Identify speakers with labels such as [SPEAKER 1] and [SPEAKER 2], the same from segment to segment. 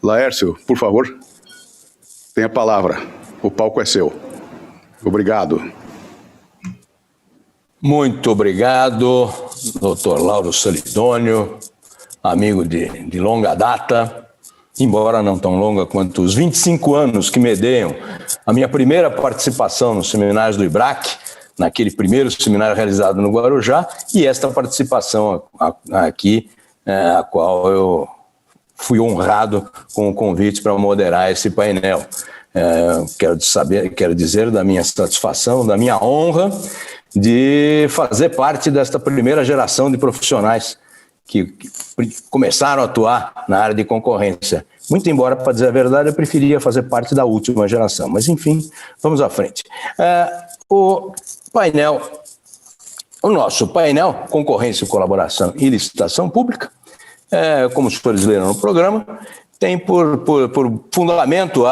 [SPEAKER 1] Laércio, por favor, tem a palavra. O palco é seu. Obrigado.
[SPEAKER 2] Muito obrigado, doutor Lauro Solidônio, amigo de longa data, embora não tão longa quanto os 25 anos que medeiam a minha primeira participação nos seminários do IBRAC, naquele primeiro seminário realizado no Guarujá, e esta participação aqui, a qual eu fui honrado com o convite para moderar esse painel. Quero dizer da minha satisfação, da minha honra de fazer parte desta primeira geração de profissionais que começaram a atuar na área de concorrência. Muito embora, para dizer a verdade, eu preferia fazer parte da última geração. Mas, enfim, vamos à frente. O nosso painel, Concorrência, Colaboração e Licitação Pública, como os senhores leram no programa, tem por fundamento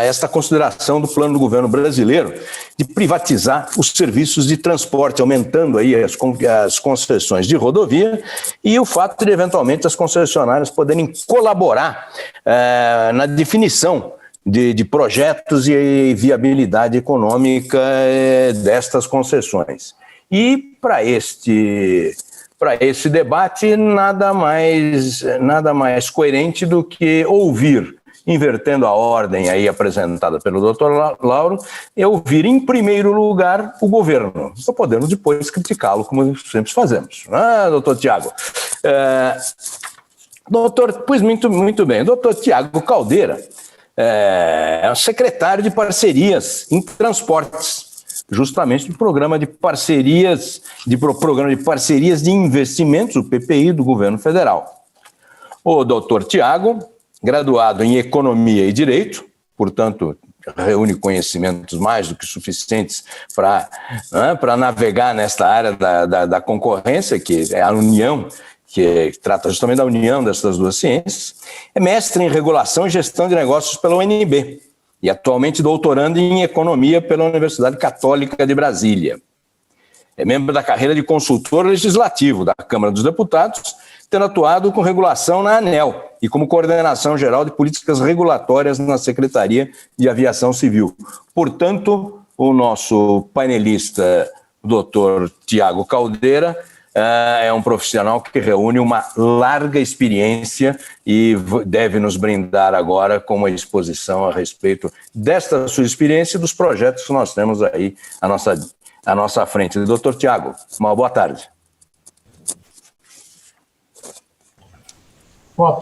[SPEAKER 2] esta consideração do plano do governo brasileiro de privatizar os serviços de transporte, aumentando aí as concessões de rodovia e o fato de, eventualmente, as concessionárias poderem colaborar na definição de projetos e viabilidade econômica destas concessões. E para esse debate, nada mais coerente do que ouvir, invertendo a ordem aí apresentada pelo doutor Lauro, ouvir em primeiro lugar o governo, para podermos depois criticá-lo, como sempre fazemos. Doutor Tiago? Pois muito bem, doutor Tiago Caldeira é o secretário de Parcerias em Transportes, justamente do programa de parcerias de investimentos, o PPI, do governo federal. O doutor Tiago, graduado em Economia e Direito, portanto, reúne conhecimentos mais do que suficientes para navegar nesta área da concorrência, que é a união, que trata justamente da união dessas duas ciências. É mestre em Regulação e Gestão de Negócios pela UNB, e atualmente doutorando em Economia pela Universidade Católica de Brasília. É membro da carreira de consultor legislativo da Câmara dos Deputados, tendo atuado com regulação na ANEEL e como coordenação geral de políticas regulatórias na Secretaria de Aviação Civil. Portanto, o nosso painelista, o doutor Tiago Caldeira, é um profissional que reúne uma larga experiência e deve nos brindar agora com uma exposição a respeito desta sua experiência e dos projetos que nós temos aí à nossa frente. Doutor Tiago, uma boa tarde.
[SPEAKER 3] Boa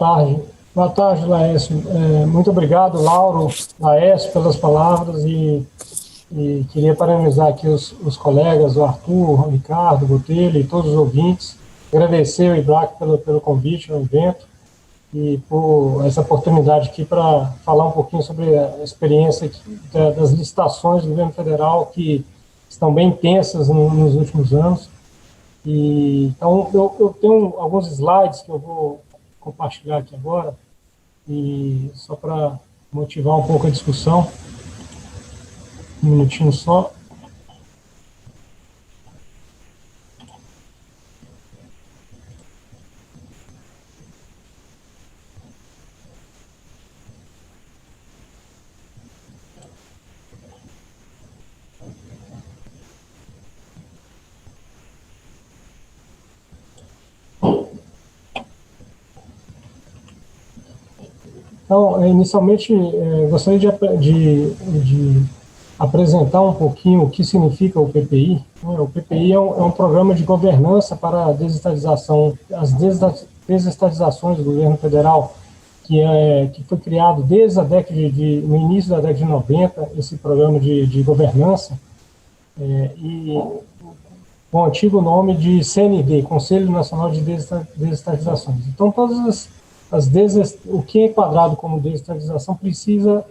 [SPEAKER 3] tarde, Laércio. Muito obrigado, Lauro, Laércio, pelas palavras e queria parabenizar aqui os colegas, o Arthur, o Ricardo, o Botelho e todos os ouvintes, agradecer ao IBRAC pelo convite ao evento e por essa oportunidade aqui para falar um pouquinho sobre a experiência das licitações do governo federal, que estão bem intensas nos últimos anos. Então, eu tenho alguns slides que eu vou compartilhar aqui agora, e só para motivar um pouco a discussão. Um minutinho só. Então, inicialmente, gostaria de apresentar um pouquinho o que significa o PPI. O PPI é um programa de governança para a desestatização, as desestatizações do governo federal, que foi criado desde no início da década de 90, esse programa de governança, e com o antigo nome de CND, Conselho Nacional de Desestatizações. Então, o que é enquadrado como desestatização precisa,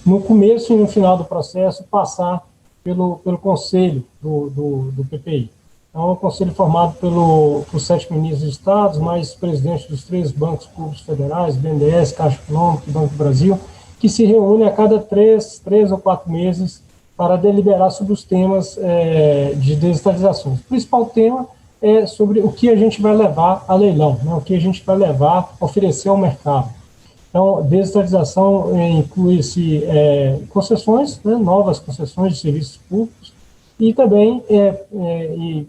[SPEAKER 3] no começo e no final do processo, passar pelo conselho do PPI. Então, é um conselho formado por 7 ministros de estados, mais presidentes dos 3 bancos públicos federais, BNDES, Caixa Econômica e Banco do Brasil, que se reúne a cada 3 ou 4 meses para deliberar sobre os temas de desestatizações. O principal tema é sobre o que a gente vai levar a leilão, né? O que a gente vai levar a oferecer ao mercado. Então, desestatização inclui-se concessões, né? Novas concessões de serviços públicos, e também, e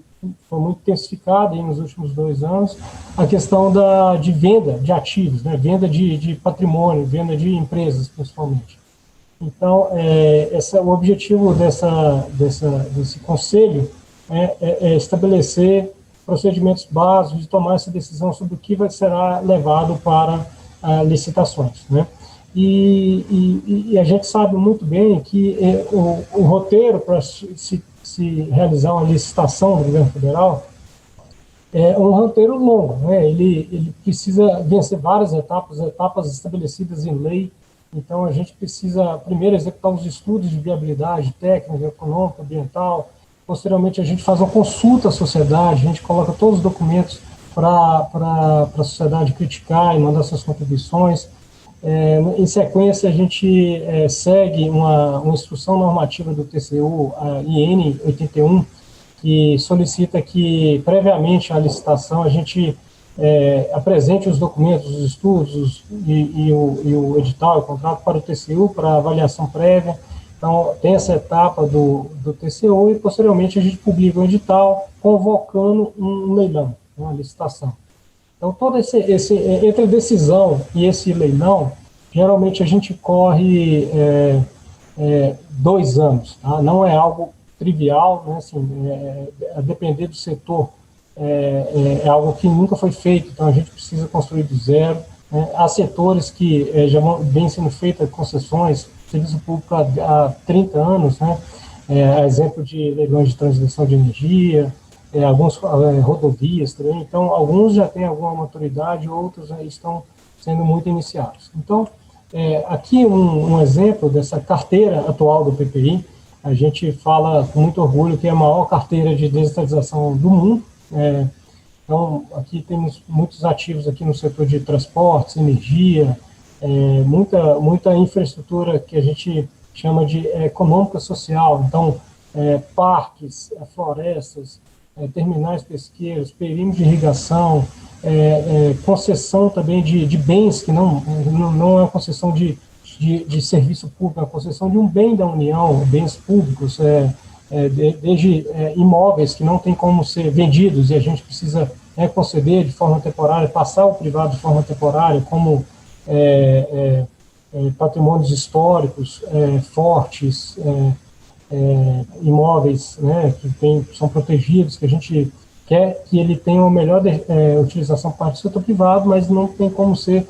[SPEAKER 3] foi muito intensificada aí nos últimos 2 anos, a questão de venda de ativos, né? Venda de patrimônio, venda de empresas, principalmente. Então, o objetivo desse conselho é estabelecer procedimentos básicos de tomar essa decisão sobre o que será levado para licitações, né? E a gente sabe muito bem que o roteiro para se realizar uma licitação do governo federal é um roteiro longo, né? Ele precisa vencer várias etapas estabelecidas em lei. Então, a gente precisa, primeiro, executar os estudos de viabilidade técnica, econômica, ambiental. Posteriormente, a gente faz uma consulta à sociedade, a gente coloca todos os documentos para a sociedade criticar e mandar suas contribuições. Em sequência, a gente segue uma instrução normativa do TCU, a IN 81, que solicita que, previamente à licitação, a gente apresente os documentos, os estudos e o edital, o contrato para o TCU, para avaliação prévia. Então, tem essa etapa do TCU e, posteriormente, a gente publica o edital convocando um leilão, uma licitação. Então, todo entre a decisão e esse leilão, geralmente a gente corre 2 anos, tá? Não é algo trivial, né? Assim, a depender do setor, é algo que nunca foi feito, então a gente precisa construir do zero, né? Há setores que já vêm sendo feitas concessões, serviço público há 30 anos, né? Exemplo de leilões de transmissão de energia, alguns rodovias também. Então, alguns já têm alguma maturidade, outros estão sendo muito iniciados. Então, aqui um exemplo dessa carteira atual do PPI. A gente fala com muito orgulho que é a maior carteira de desestatização do mundo. Então, aqui temos muitos ativos aqui no setor de transportes, energia, muita infraestrutura que a gente chama de econômica social. Então, parques, florestas, terminais pesqueiros, perímetros de irrigação, concessão também de bens, que não é uma concessão de serviço público, é uma concessão de um bem da União, bens públicos, desde imóveis que não tem como ser vendidos e a gente precisa conceder de forma temporária, passar ao privado de forma temporária, como patrimônios históricos fortes, imóveis, né, que são protegidos, que a gente quer que ele tenha uma melhor utilização por parte do setor privado, mas não tem como ser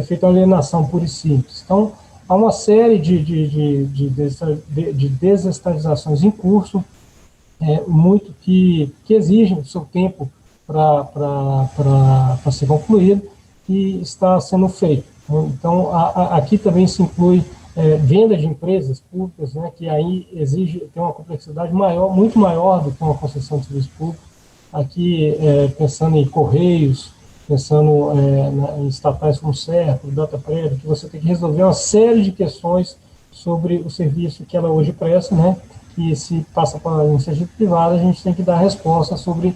[SPEAKER 3] feita uma alienação pura e simples. Então, há uma série de desestatizações em curso, muito que exigem o seu tempo para ser concluído, e está sendo feito. Então, aqui também se inclui venda de empresas públicas, né, que aí tem uma complexidade maior, muito maior do que uma concessão de serviço público. Aqui, pensando em Correios, pensando em estatais como Serco, Datapred, que você tem que resolver uma série de questões sobre o serviço que ela hoje presta, né, que se passa para a iniciativa privada, a gente tem que dar resposta sobre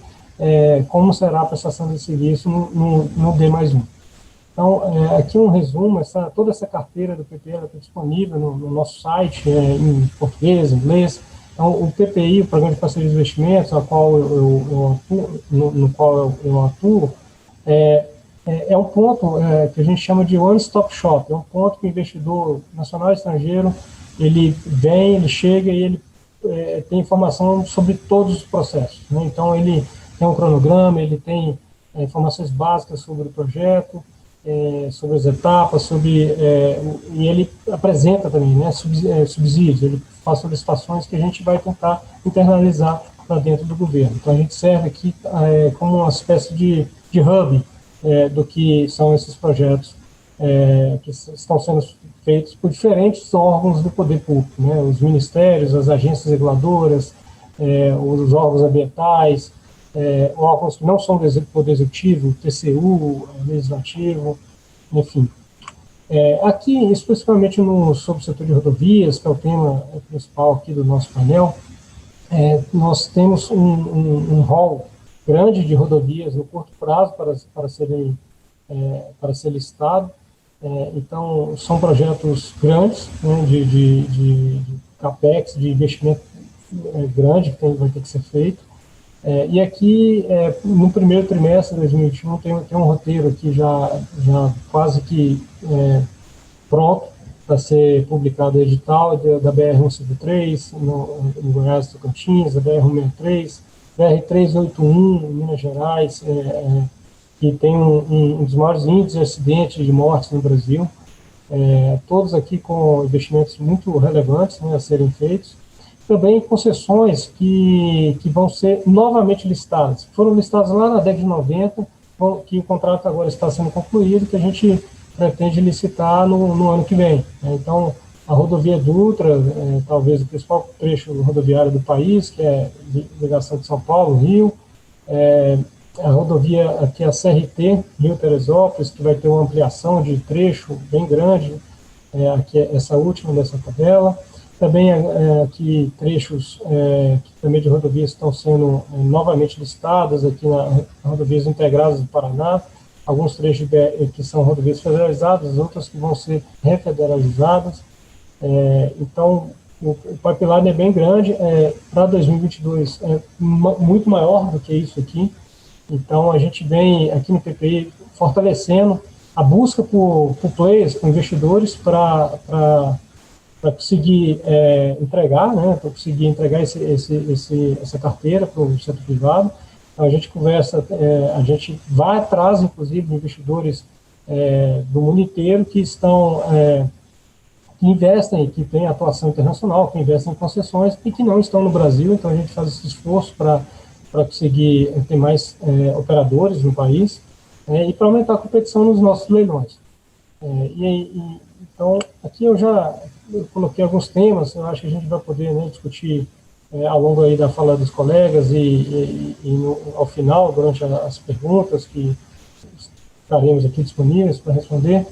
[SPEAKER 3] como será a prestação desse serviço no D+1. Então, aqui um resumo, toda essa carteira do PPI está disponível no nosso site, em português, em inglês. Então, o PPI, o Programa de Parceria de Investimentos, no qual eu atuo, é um ponto que a gente chama de one-stop shop, é um ponto que o investidor nacional e estrangeiro, ele chega e ele tem informação sobre todos os processos, né? Então, ele tem um cronograma, ele tem informações básicas sobre o projeto, sobre as etapas, e ele apresenta também, né, subsídios, ele faz solicitações que a gente vai tentar internalizar para dentro do governo. Então, a gente serve aqui como uma espécie de hub do que são esses projetos que estão sendo feitos por diferentes órgãos do poder público, né, os ministérios, as agências reguladoras, os órgãos ambientais, órgãos que não são do Poder Executivo, TCU, Legislativo, enfim. Aqui, especificamente sobre o setor de rodovias, que é o tema principal aqui do nosso painel, nós temos um rol grande de rodovias no curto prazo para ser licitado. Então, são projetos grandes, né, de capex, de investimento grande que vai ter que ser feito. E aqui, no primeiro trimestre de 2021, tem um roteiro aqui já quase que pronto para ser publicado o edital da BR-153, no Goiás do Tocantins, da BR-163, BR-381, em Minas Gerais, que tem um dos maiores índices de acidentes de mortes no Brasil, todos aqui com investimentos muito relevantes, né, a serem feitos. Também concessões que vão ser novamente listadas. Foram listadas lá na década de 90, que o contrato agora está sendo concluído, que a gente pretende licitar no ano que vem. Então, a rodovia Dutra, talvez o principal trecho rodoviário do país, que é ligação de São Paulo, Rio, a rodovia aqui, a CRT, Rio-Teresópolis, que vai ter uma ampliação de trecho bem grande, aqui essa última dessa tabela. Também aqui trechos também de rodovias estão sendo novamente listadas aqui na rodovias integradas do Paraná, alguns trechos que são rodovias federalizadas, outras que vão ser refederalizadas. Então, o pipeline é bem grande, para 2022 é muito maior do que isso aqui. Então, a gente vem aqui no PPI fortalecendo a busca por players, por investidores, para conseguir entregar, né, para conseguir entregar essa carteira para o setor privado. Então, a gente conversa, a gente vai atrás, inclusive, de investidores do mundo inteiro que estão, que investem, que têm atuação internacional, que investem em concessões e que não estão no Brasil. Então, a gente faz esse esforço para conseguir ter mais operadores no país e para aumentar a competição nos nossos leilões. Então, aqui eu coloquei alguns temas, eu acho que a gente vai poder, né, discutir ao longo aí da fala dos colegas ao final, durante as perguntas que estaremos aqui disponíveis para responder.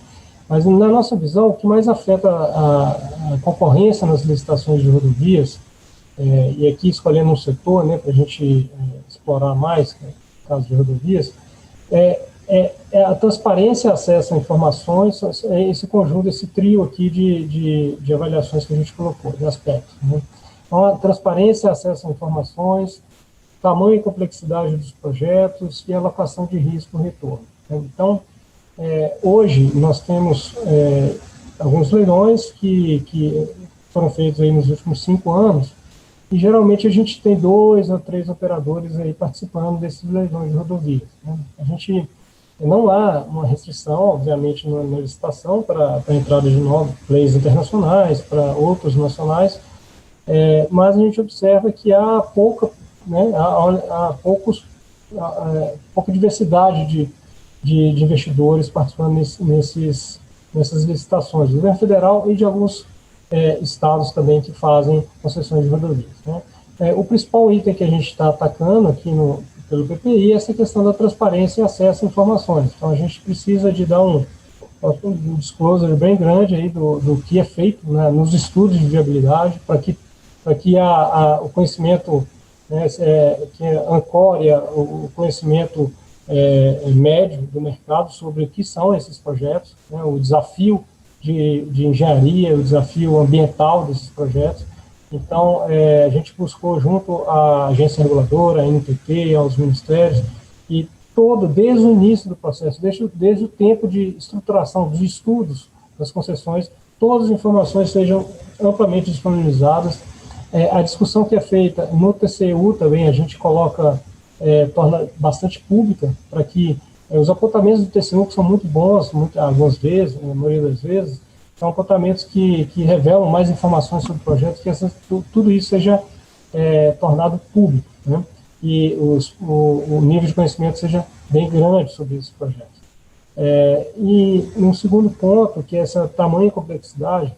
[SPEAKER 3] Mas, na nossa visão, o que mais afeta a concorrência nas licitações de rodovias, e aqui escolhendo um setor, né, para a gente explorar mais, no caso de rodovias, a transparência e acesso a informações, esse conjunto, esse trio aqui de avaliações que a gente colocou, de aspectos, né? Então, a transparência e acesso a informações, tamanho e complexidade dos projetos e alocação de risco e retorno. Então, hoje nós temos alguns leilões que foram feitos aí nos últimos 5 anos, e geralmente a gente tem 2 ou 3 operadores aí participando desses leilões de rodovias, né? A gente não há uma restrição, obviamente, na licitação para a entrada de novos players internacionais, para outros nacionais, mas a gente observa que há pouca, né, há pouca diversidade de investidores participando nessas licitações, do governo federal e de alguns estados também que fazem concessões de rodovias, né? O principal item que a gente está atacando aqui pelo PPI é essa questão da transparência e acesso a informações. Então, a gente precisa de dar um disclosure bem grande aí do que é feito, né, nos estudos de viabilidade, para que o conhecimento, né, que ancore o conhecimento médio do mercado sobre o que são esses projetos, né, o desafio de engenharia, o desafio ambiental desses projetos. Então, a gente buscou junto à agência reguladora, à NTT, aos ministérios, e desde o início do processo, desde o tempo de estruturação dos estudos das concessões, todas as informações sejam amplamente disponibilizadas. A discussão que é feita no TCU também a gente torna bastante pública, para que os apontamentos do TCU, que são muito bons, algumas vezes, na maioria das vezes, são apontamentos que revelam mais informações sobre o projeto, que tudo isso seja tornado público, né? E o nível de conhecimento seja bem grande sobre esses projetos. E um segundo ponto, que é essa tamanho e complexidade,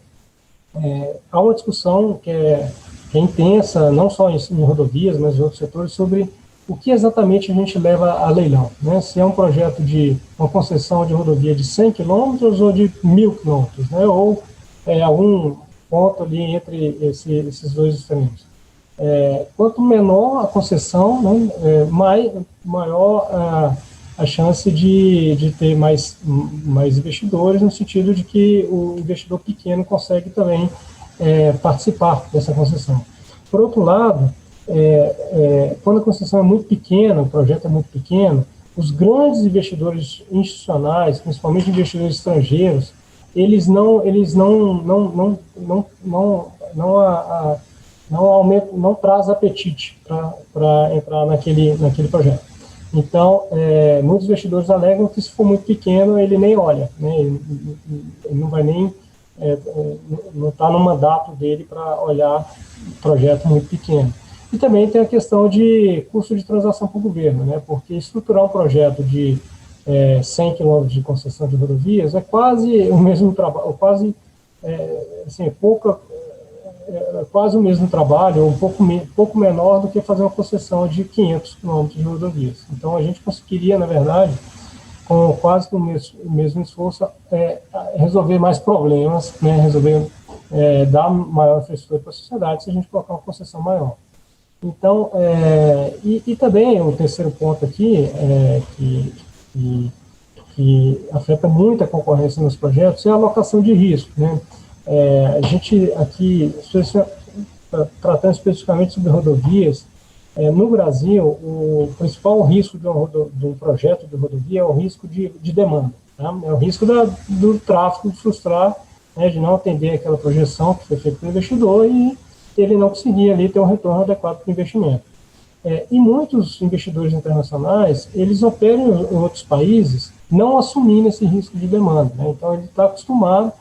[SPEAKER 3] há uma discussão que é intensa, não só em rodovias, mas em outros setores, sobre o que exatamente a gente leva a leilão, né? Se é um projeto de uma concessão de rodovia de 100 quilômetros ou de 1.000 quilômetros, né? Ou algum ponto ali entre esses dois extremos. Quanto menor a concessão, né, maior a chance de ter mais investidores, no sentido de que o investidor pequeno consegue também participar dessa concessão. Por outro lado, quando a concessão é muito pequena, o projeto é muito pequeno, os grandes investidores institucionais, principalmente investidores estrangeiros, eles não traz apetite para entrar naquele projeto. Então, muitos investidores alegam que se for muito pequeno, ele nem olha, né? Ele não vai nem, não está no mandato dele para olhar projeto muito pequeno. E também tem a questão de custo de transação para o governo, né? Porque estruturar um projeto de 100 quilômetros de concessão de rodovias é quase o mesmo trabalho, quase o mesmo trabalho, ou um pouco menor do que fazer uma concessão de 500 quilômetros de rodovias. Então, a gente conseguiria, na verdade, com quase o mesmo esforço, resolver mais problemas, né? Dar maior infraestrutura para a sociedade se a gente colocar uma concessão maior. Então, e também o terceiro ponto aqui, que afeta muito a concorrência nos projetos, é a alocação de risco, né? A gente aqui, tratando especificamente sobre rodovias, no Brasil, o principal risco de um projeto de rodovia é o risco de demanda, tá? É o risco do tráfego de frustrar, né, de não atender aquela projeção que foi feita pelo investidor e ele não conseguir ali ter um retorno adequado para o investimento. E muitos investidores internacionais, eles operam em outros países não assumindo esse risco de demanda, né? Então, ele está acostumado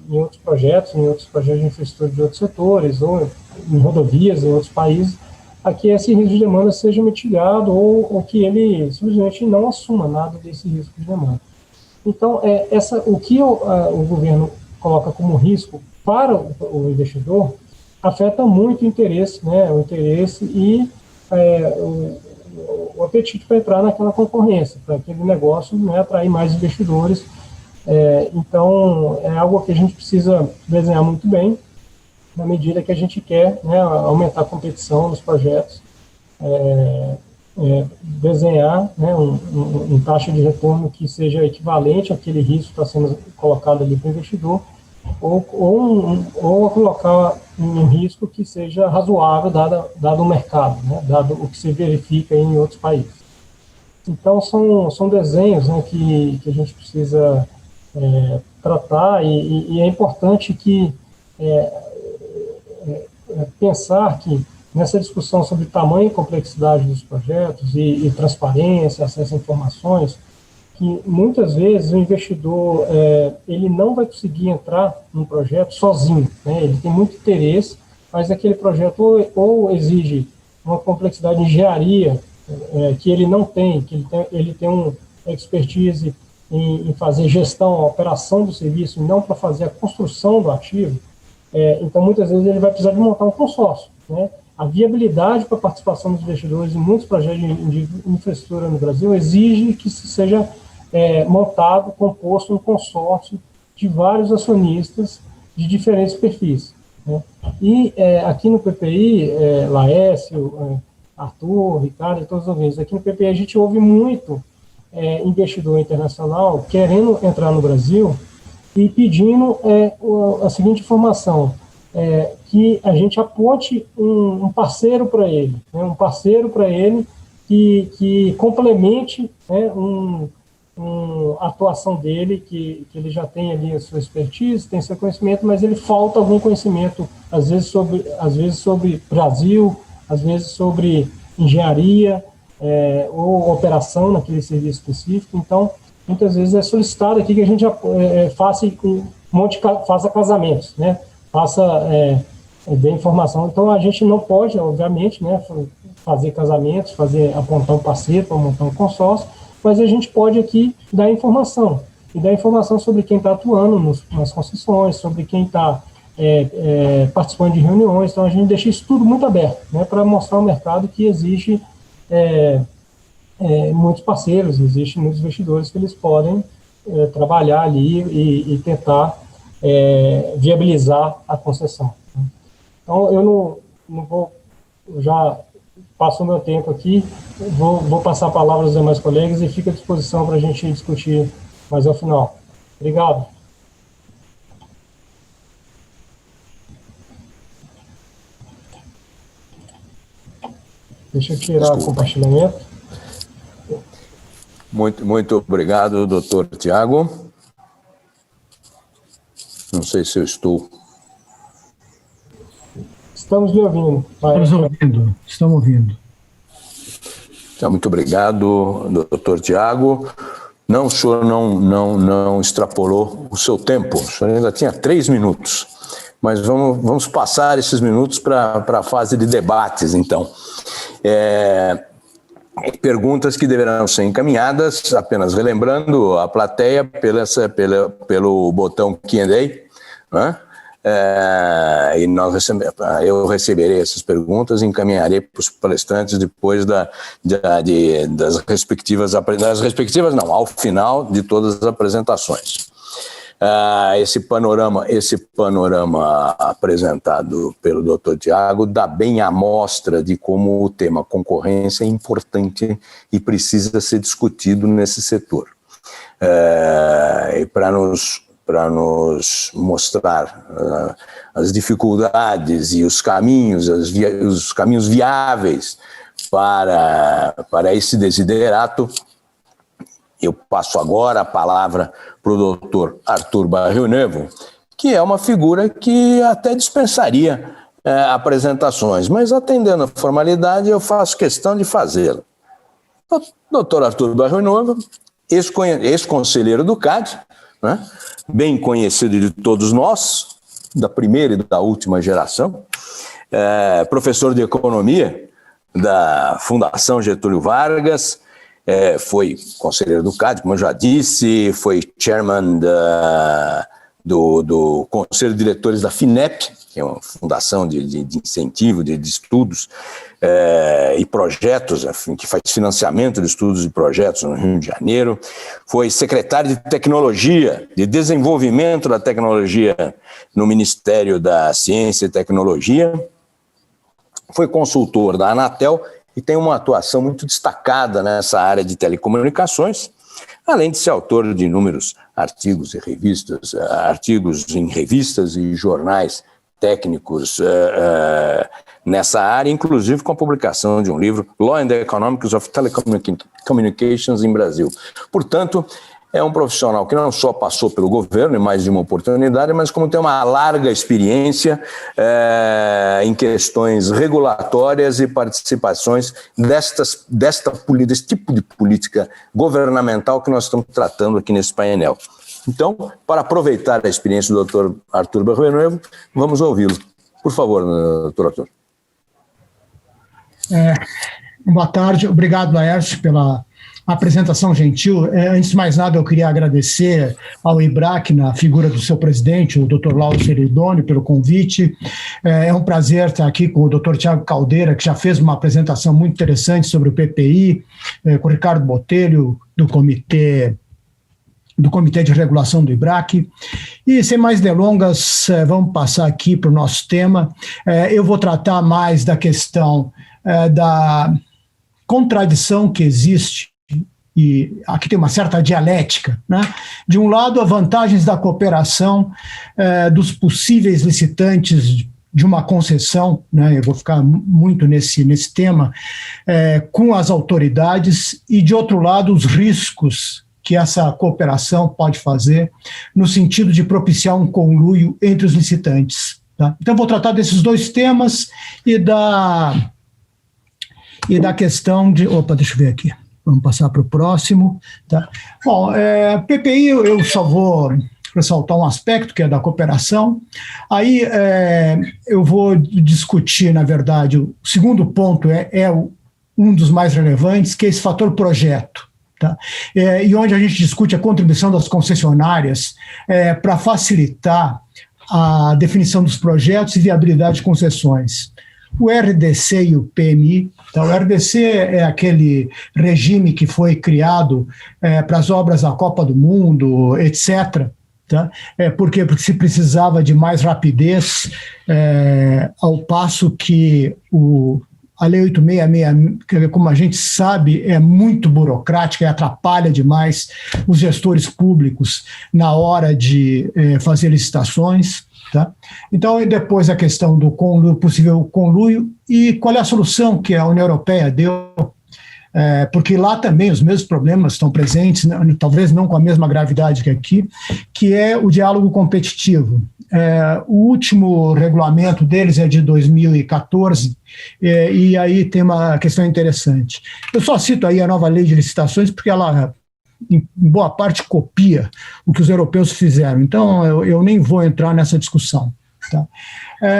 [SPEAKER 3] em outros projetos de infraestrutura de outros setores, ou em rodovias em outros países, a que esse risco de demanda seja mitigado ou que ele simplesmente não assuma nada desse risco de demanda. Então, o que o governo coloca como risco para o investidor afeta muito o interesse, né, e o apetite para entrar naquela concorrência, para aquele negócio, né, atrair mais investidores. Então, é algo que a gente precisa desenhar muito bem, na medida que a gente quer, né, aumentar a competição nos projetos, desenhar, né, um taxa de retorno que seja equivalente àquele risco que está sendo colocado ali para o investidor, ou colocar um risco que seja razoável, dado o mercado, né, dado o que se verifica em outros países. Então, são desenhos, né, que a gente precisa tratar, e é importante que pensar que nessa discussão sobre tamanho e complexidade dos projetos e transparência, acesso a informações, que muitas vezes o investidor ele não vai conseguir entrar num projeto sozinho, né? Ele tem muito interesse, mas aquele projeto ou exige uma complexidade de engenharia que ele não tem, ele tem uma expertise em fazer gestão, a operação do serviço, não para fazer a construção do ativo. Então, muitas vezes, ele vai precisar de montar um consórcio, né? A viabilidade para a participação dos investidores em muitos projetos de infraestrutura no Brasil exige que seja composto um consórcio de vários acionistas de diferentes perfis, né? E aqui no PPI, Laércio, Arthur, Ricardo e todos os ouvintes, aqui no PPI a gente ouve muito investidor internacional querendo entrar no Brasil e pedindo a seguinte informação, que a gente aponte um parceiro para ele, né, que complemente, né, a atuação dele, que ele já tem ali a sua expertise, tem seu conhecimento, mas ele falta algum conhecimento, às vezes sobre Brasil, às vezes sobre engenharia, ou operação naquele serviço específico. Então, muitas vezes é solicitado aqui que a gente faça casamentos, né? Dê informação. Então, a gente não pode, obviamente, né, fazer casamentos, apontar um parceiro para montar um consórcio, mas a gente pode aqui dar informação, e dar informação sobre quem está atuando nas concessões, sobre quem está participando de reuniões. Então, a gente deixa isso tudo muito aberto, né, para mostrar ao mercado que existe muitos parceiros, existem muitos investidores que eles podem trabalhar ali e tentar viabilizar a concessão. Então, eu não vou já passo o meu tempo aqui, vou passar a palavra aos demais colegas e fico à disposição para a gente discutir mais ao final. Obrigado. Deixa eu tirar o compartilhamento.
[SPEAKER 2] Muito obrigado, doutor Tiago. Não sei se eu estou...
[SPEAKER 3] Estamos lhe ouvindo.
[SPEAKER 4] Estamos ouvindo.
[SPEAKER 2] Então, muito obrigado, doutor Tiago. Não, o senhor não extrapolou o seu tempo, o senhor ainda tinha 3 minutos. Mas vamos passar esses minutos para a fase de debates, então. Perguntas que deverão ser encaminhadas, apenas relembrando a plateia pelo botão Q&A, né? E eu receberei essas perguntas e encaminharei para os palestrantes depois das respectivas não, ao final de todas as apresentações. Esse panorama apresentado pelo Dr. Tiago dá bem a mostra de como o tema concorrência é importante e precisa ser discutido nesse setor. E para nos mostrar as dificuldades e os caminhos viáveis para esse desiderato, eu passo agora a palavra para o doutor Arthur Barrionuevo, que é uma figura que até dispensaria apresentações, mas atendendo a formalidade eu faço questão de fazê-la. Doutor Arthur Barrionuevo, ex-conselheiro do CAD, né, bem conhecido de todos nós, da primeira e da última geração, professor de economia da Fundação Getúlio Vargas, foi conselheiro do CAD, como eu já disse, foi chairman do Conselho de Diretores da FINEP, que é uma fundação de incentivo, de estudos e projetos, enfim, que faz financiamento de estudos e projetos no Rio de Janeiro. Foi secretário de Tecnologia, de Desenvolvimento da Tecnologia no Ministério da Ciência e Tecnologia. Foi consultor da Anatel e tem uma atuação muito destacada nessa área de telecomunicações, além de ser autor de inúmeros artigos em revistas e jornais técnicos nessa área, inclusive com a publicação de um livro, Law and the Economics of Telecommunications in Brasil. Portanto, é um profissional que não só passou pelo governo em mais de uma oportunidade, mas como tem uma larga experiência em questões regulatórias e participações desse tipo de política governamental que nós estamos tratando aqui nesse painel. Então, para aproveitar a experiência do Dr. Arthur Barrionuevo, vamos ouvi-lo. Por favor, Dr. Arthur.
[SPEAKER 4] Boa tarde, obrigado, Laércio, pela apresentação gentil. Antes de mais nada, eu queria agradecer ao IBRAC, na figura do seu presidente, o Dr. Lauro Seridoni, pelo convite. É um prazer estar aqui com o Dr. Tiago Caldeira, que já fez uma apresentação muito interessante sobre o PPI, com o Ricardo Botelho, do Comitê de Regulação do IBRAC. E, sem mais delongas, vamos passar aqui para o nosso tema. Eu vou tratar mais da questão da contradição que existe, e aqui tem uma certa dialética, né? De um lado, as vantagens da cooperação dos possíveis licitantes de uma concessão, né? Eu vou ficar muito nesse tema, com as autoridades, e, de outro lado, os riscos que essa cooperação pode fazer no sentido de propiciar um conluio entre os licitantes. Tá? Então, vou tratar desses dois temas e da questão de... Opa, deixa eu ver aqui. Vamos passar para o próximo. Tá? Bom, PPI, eu só vou ressaltar um aspecto, que é da cooperação. Aí eu vou discutir, na verdade, o segundo ponto um dos mais relevantes, que é esse fator projeto. Tá? E onde a gente discute a contribuição das concessionárias para facilitar a definição dos projetos e viabilidade de concessões. O RDC e o PMI. Então, o RDC é aquele regime que foi criado para as obras da Copa do Mundo, etc. Tá? Por quê? Porque se precisava de mais rapidez, ao passo que a Lei 8666, como a gente sabe, é muito burocrática e atrapalha demais os gestores públicos na hora de fazer licitações. Tá? Então, e depois a questão do possível conluio e qual é a solução que a União Europeia deu, porque lá também os mesmos problemas estão presentes, talvez não com a mesma gravidade que aqui, que é o diálogo competitivo. O último regulamento deles é de 2014, e aí tem uma questão interessante. Eu só cito aí a nova lei de licitações porque ela, em boa parte, copia o que os europeus fizeram. Então, eu nem vou entrar nessa discussão. Tá?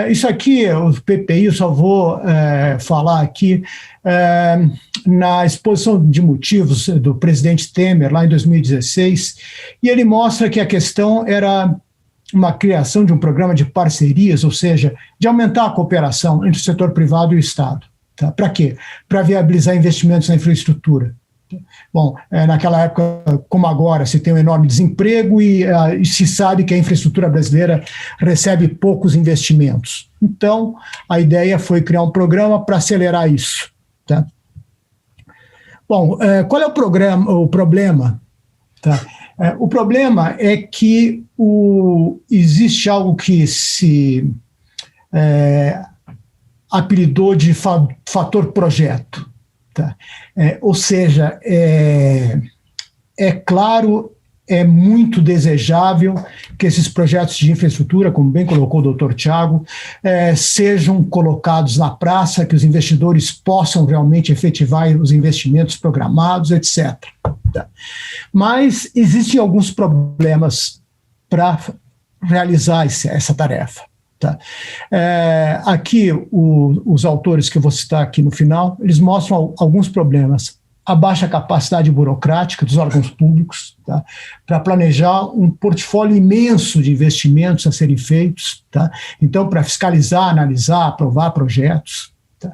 [SPEAKER 4] Isso aqui, o PPI, eu só vou falar aqui na exposição de motivos do presidente Temer, lá em 2016, e ele mostra que a questão era uma criação de um programa de parcerias, ou seja, de aumentar a cooperação entre o setor privado e o Estado. Tá? Para quê? Para viabilizar investimentos na infraestrutura. Bom, naquela época, como agora, se tem um enorme desemprego e se sabe que a infraestrutura brasileira recebe poucos investimentos. Então, a ideia foi criar um programa para acelerar isso. Tá? Bom, qual é o problema? Tá? O problema é que existe algo que se apelidou de fator projeto. Tá? Ou seja, claro, é muito desejável que esses projetos de infraestrutura, como bem colocou o Dr. Tiago, sejam colocados na praça, que os investidores possam realmente efetivar os investimentos programados, etc. Tá? Mas existem alguns problemas para realizar essa tarefa. Tá? Aqui, os autores que eu vou citar aqui no final, eles mostram alguns problemas. A baixa capacidade burocrática dos órgãos públicos, tá? Para planejar um portfólio imenso de investimentos a serem feitos, tá? Então, para fiscalizar, analisar, aprovar projetos. Tá?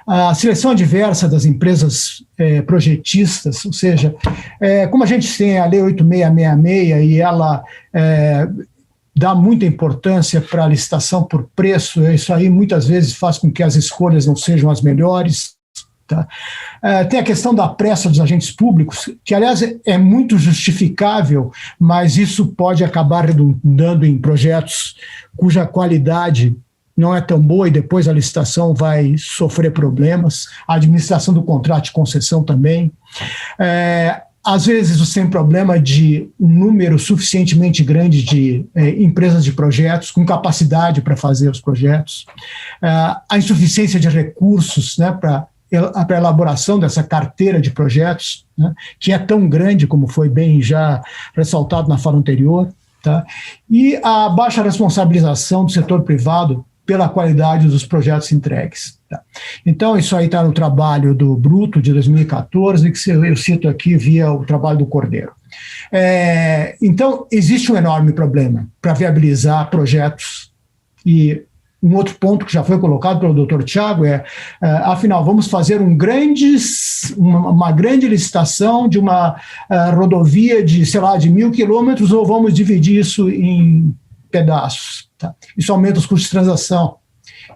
[SPEAKER 4] A seleção adversa das empresas projetistas, ou seja, como a gente tem a Lei 8666 e ela dá muita importância para a licitação por preço, isso aí muitas vezes faz com que as escolhas não sejam as melhores. Tá? Tem a questão da pressa dos agentes públicos, que, aliás, é muito justificável, mas isso pode acabar redundando em projetos cuja qualidade não é tão boa e depois a licitação vai sofrer problemas. A administração do contrato de concessão também. Às vezes você tem problema de um número suficientemente grande de empresas de projetos com capacidade para fazer os projetos. A insuficiência de recursos, né, para a elaboração dessa carteira de projetos, né, que é tão grande como foi bem já ressaltado na fala anterior, tá? E a baixa responsabilização do setor privado pela qualidade dos projetos entregues. Tá? Então, isso aí está no trabalho do Bruto, de 2014, que eu cito aqui via o trabalho do Cordeiro. Então, existe um enorme problema para viabilizar projetos. E um outro ponto que já foi colocado pelo Dr. Tiago afinal, vamos fazer uma grande licitação de uma rodovia de, sei lá, de 1.000 quilômetros, ou vamos dividir isso em pedaços. Tá? Isso aumenta os custos de transação,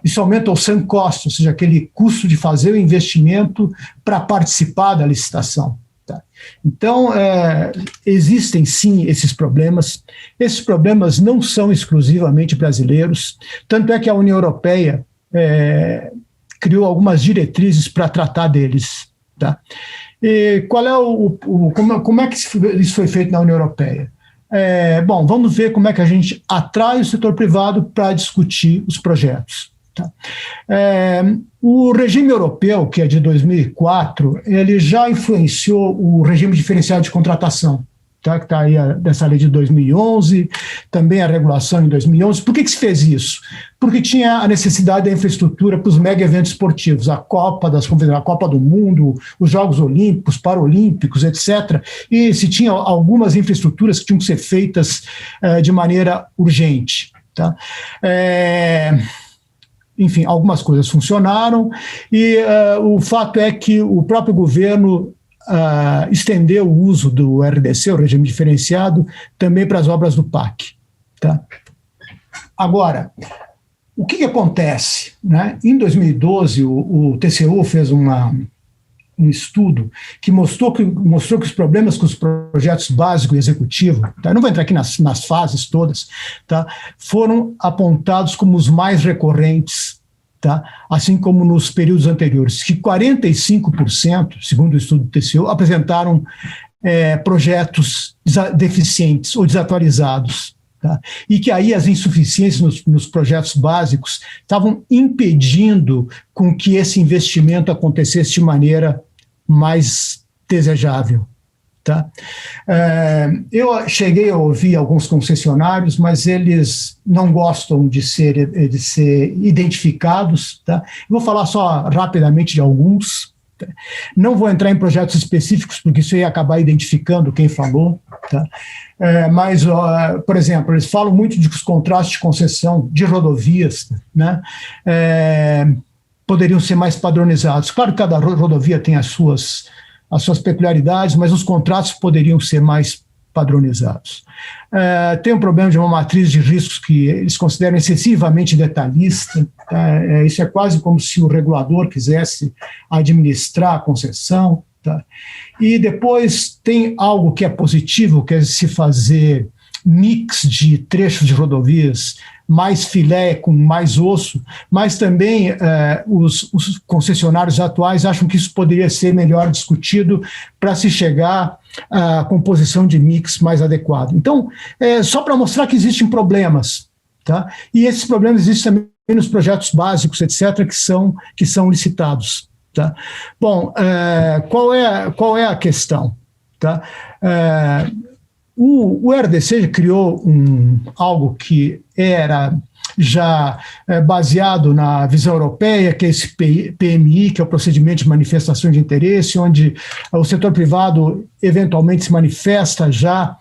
[SPEAKER 4] isso aumenta o sunk cost, ou seja, aquele custo de fazer o investimento para participar da licitação. Tá? Então, existem sim esses problemas não são exclusivamente brasileiros, tanto é que a União Europeia criou algumas diretrizes para tratar deles. Tá? E qual é como é que isso foi feito na União Europeia? Bom, vamos ver como é que a gente atrai o setor privado para discutir os projetos. Tá? O regime europeu, que é de 2004, ele já influenciou o regime diferenciado de contratação, tá? Que está aí dessa lei de 2011, também a regulação em 2011. Por que se fez isso? Porque tinha a necessidade da infraestrutura para os mega eventos esportivos, a Copa das Confederações, a Copa do Mundo, os Jogos Olímpicos, Paralímpicos, etc. E se tinha algumas infraestruturas que tinham que ser feitas de maneira urgente. Tá? Enfim, algumas coisas funcionaram e o fato é que o próprio governo estendeu o uso do RDC, o regime diferenciado, também para as obras do PAC. Tá? Agora, O que acontece? Né? Em 2012, o TCU fez um estudo que mostrou que os problemas com os projetos básico e executivo, tá? Não vou entrar aqui nas fases todas, tá? Foram apontados como os mais recorrentes, tá? Assim como nos períodos anteriores, que 45%, segundo o estudo do TCU, apresentaram projetos deficientes ou desatualizados. Tá? E que aí as insuficiências nos projetos básicos estavam impedindo com que esse investimento acontecesse de maneira mais desejável. Tá? Eu cheguei a ouvir alguns concessionários, mas eles não gostam de ser identificados. Tá? Vou falar só rapidamente de alguns. Tá? Não vou entrar em projetos específicos, porque isso ia acabar identificando quem falou. Tá? Mas, por exemplo, eles falam muito de que os contratos de concessão de rodovias, né, poderiam ser mais padronizados. Claro que cada rodovia tem as suas peculiaridades, mas os contratos poderiam ser mais padronizados. Tem um problema de uma matriz de riscos que eles consideram excessivamente detalhista. Isso é quase como se o regulador quisesse administrar a concessão. Tá? E depois tem algo que é positivo, que é se fazer mix de trechos de rodovias, mais filé com mais osso, mas também os concessionários atuais acham que isso poderia ser melhor discutido para se chegar à composição de mix mais adequado. Então, só para mostrar que existem problemas, tá? E esses problemas existem também nos projetos básicos, etc., que são licitados. Tá? Bom, qual é a questão? Tá? O RDC criou algo que era já baseado na visão europeia, que é esse PMI, que é o procedimento de manifestação de interesse, onde o setor privado eventualmente se manifesta já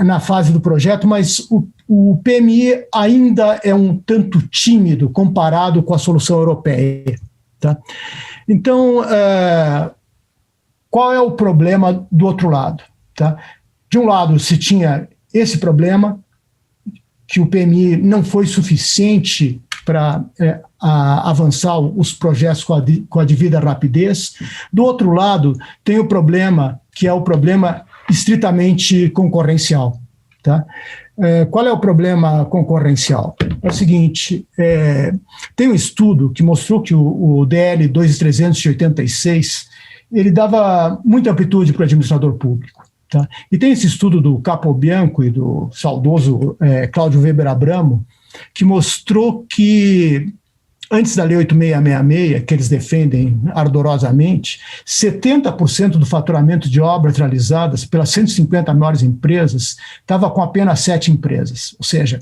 [SPEAKER 4] na fase do projeto, mas o PMI ainda é um tanto tímido comparado com a solução europeia. Tá? Então, qual é o problema do outro lado? Tá? De um lado, se tinha esse problema, que o PMI não foi suficiente para avançar os projetos com a devida rapidez. Do outro lado, tem o problema, que é o problema estritamente concorrencial. Tá? Qual é o problema concorrencial? É o seguinte, tem um estudo que mostrou que o DL 2386, ele dava muita amplitude para o administrador público. Tá? E tem esse estudo do Capobianco e do saudoso Cláudio Weber Abramo, que mostrou que, antes da Lei 8666, que eles defendem ardorosamente, 70% do faturamento de obras realizadas pelas 150 maiores empresas estava com apenas 7 empresas. Ou seja,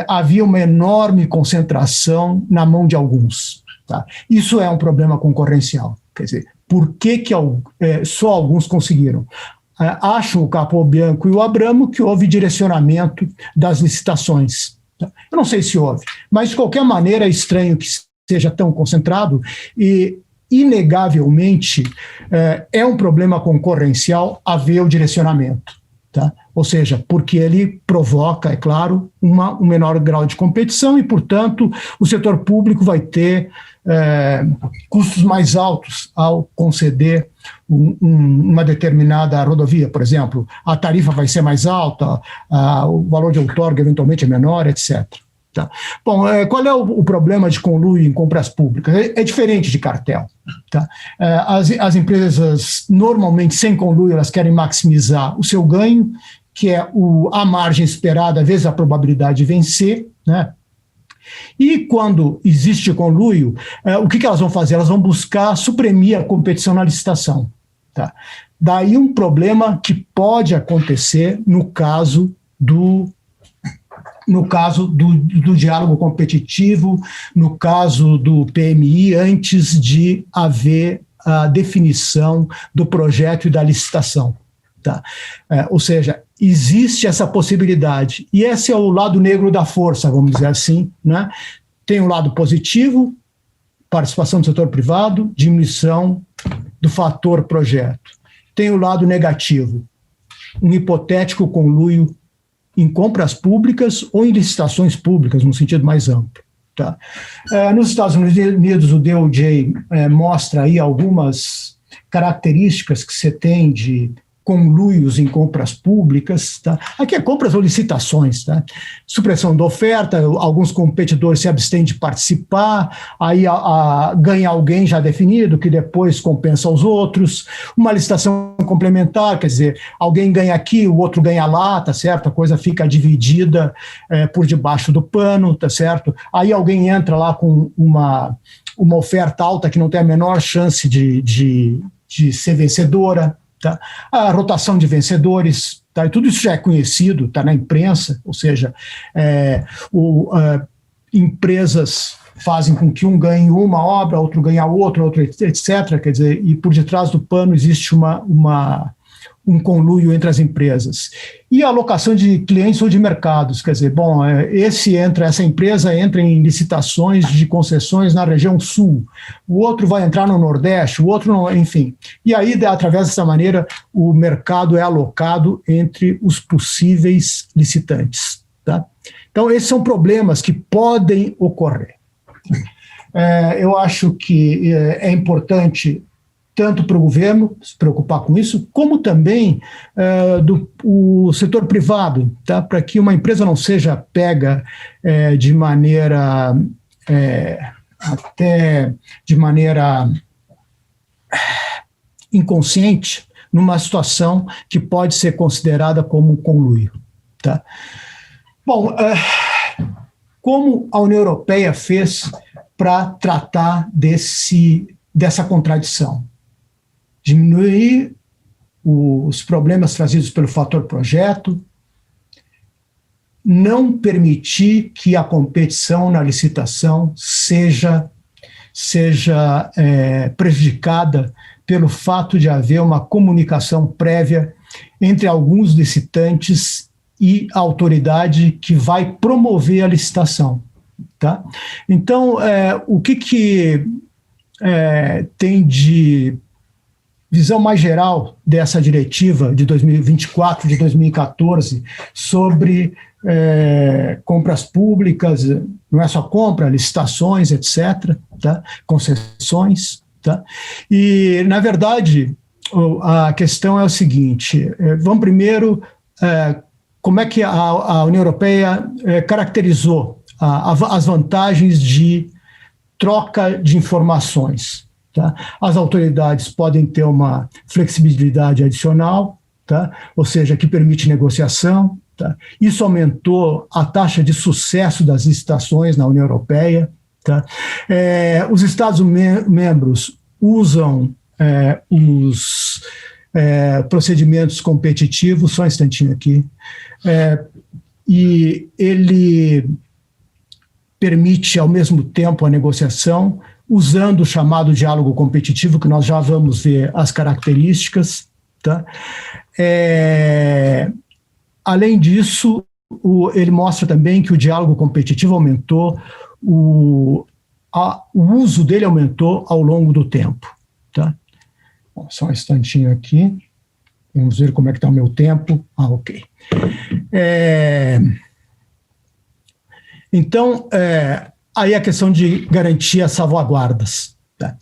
[SPEAKER 4] havia uma enorme concentração na mão de alguns. Tá? Isso é um problema concorrencial. Quer dizer, por que só alguns conseguiram? Acham o Capobianco e o Abramo que houve direcionamento das licitações. Eu não sei se houve, mas de qualquer maneira é estranho que seja tão concentrado e, inegavelmente, é um problema concorrencial haver o direcionamento. Tá? Ou seja, porque ele provoca, é claro, um menor grau de competição e, portanto, o setor público vai ter custos mais altos ao conceder uma determinada rodovia, por exemplo. A tarifa vai ser mais alta, o valor de outorga eventualmente é menor, etc. Tá? Bom, qual é o problema de conluio em compras públicas? É diferente de cartel. Tá? As empresas, normalmente, sem conluio, elas querem maximizar o seu ganho, que é a margem esperada, vezes a probabilidade de vencer, né? E quando existe conluio, o que elas vão fazer? Elas vão buscar suprimir a competição na licitação. Tá? Daí um problema que pode acontecer no caso do diálogo competitivo, no caso do PMI, antes de haver a definição do projeto e da licitação. Tá? Ou seja, existe essa possibilidade. E esse é o lado negro da força, vamos dizer assim. Né? Tem um lado positivo, participação do setor privado, diminuição do fator projeto. Tem o lado negativo, um hipotético conluio em compras públicas ou em licitações públicas, no sentido mais amplo. Tá? Nos Estados Unidos, o DOJ mostra aí algumas características que você tem de conluios em compras públicas, tá? Aqui é compras ou licitações, tá? Supressão da oferta, alguns competidores se abstêm de participar, aí ganha alguém já definido, que depois compensa os outros, uma licitação complementar, quer dizer, alguém ganha aqui, o outro ganha lá, tá certo? A coisa fica dividida por debaixo do pano, tá certo? Aí alguém entra lá com uma oferta alta que não tem a menor chance de ser vencedora, tá? A rotação de vencedores, tá? E tudo isso já é conhecido, está na imprensa, ou seja, empresas fazem com que um ganhe uma obra, outro ganha outra, outro etc. Quer dizer, e por detrás do pano existe um conluio entre as empresas. E a alocação de clientes ou de mercados, quer dizer, bom, essa empresa entra em licitações de concessões na região sul, o outro vai entrar no Nordeste, o outro não, enfim. E aí, através dessa maneira, o mercado é alocado entre os possíveis licitantes. Tá? Então, esses são problemas que podem ocorrer. Eu acho que é importante tanto para o governo se preocupar com isso, como também o setor privado, tá? Para que uma empresa não seja pega de maneira inconsciente numa situação que pode ser considerada como um conluio. Tá? Bom, como a União Europeia fez para tratar dessa contradição? Diminuir os problemas trazidos pelo fator projeto, não permitir que a competição na licitação seja prejudicada pelo fato de haver uma comunicação prévia entre alguns licitantes e a autoridade que vai promover a licitação. Tá? Então, o que tem de visão mais geral dessa diretiva de 2024, de 2014, sobre compras públicas, não é só compra, licitações, etc., tá? Concessões. Tá? E, na verdade, a questão é o seguinte, vamos primeiro, como é que a União Europeia caracterizou as vantagens de troca de informações. Tá? As autoridades podem ter uma flexibilidade adicional, tá? Ou seja, que permite negociação. Tá? Isso aumentou a taxa de sucesso das licitações na União Europeia. Tá? Os Estados-membros usam os procedimentos competitivos, só um instantinho aqui, e ele permite, ao mesmo tempo, a negociação, usando o chamado diálogo competitivo, que nós já vamos ver as características. Tá? Além disso, ele mostra também que o diálogo competitivo aumentou, o uso dele aumentou ao longo do tempo. Tá? Bom, só um instantinho aqui, vamos ver como é que está o meu tempo. Ok. Então, aí a questão de garantir as salvaguardas. Tá?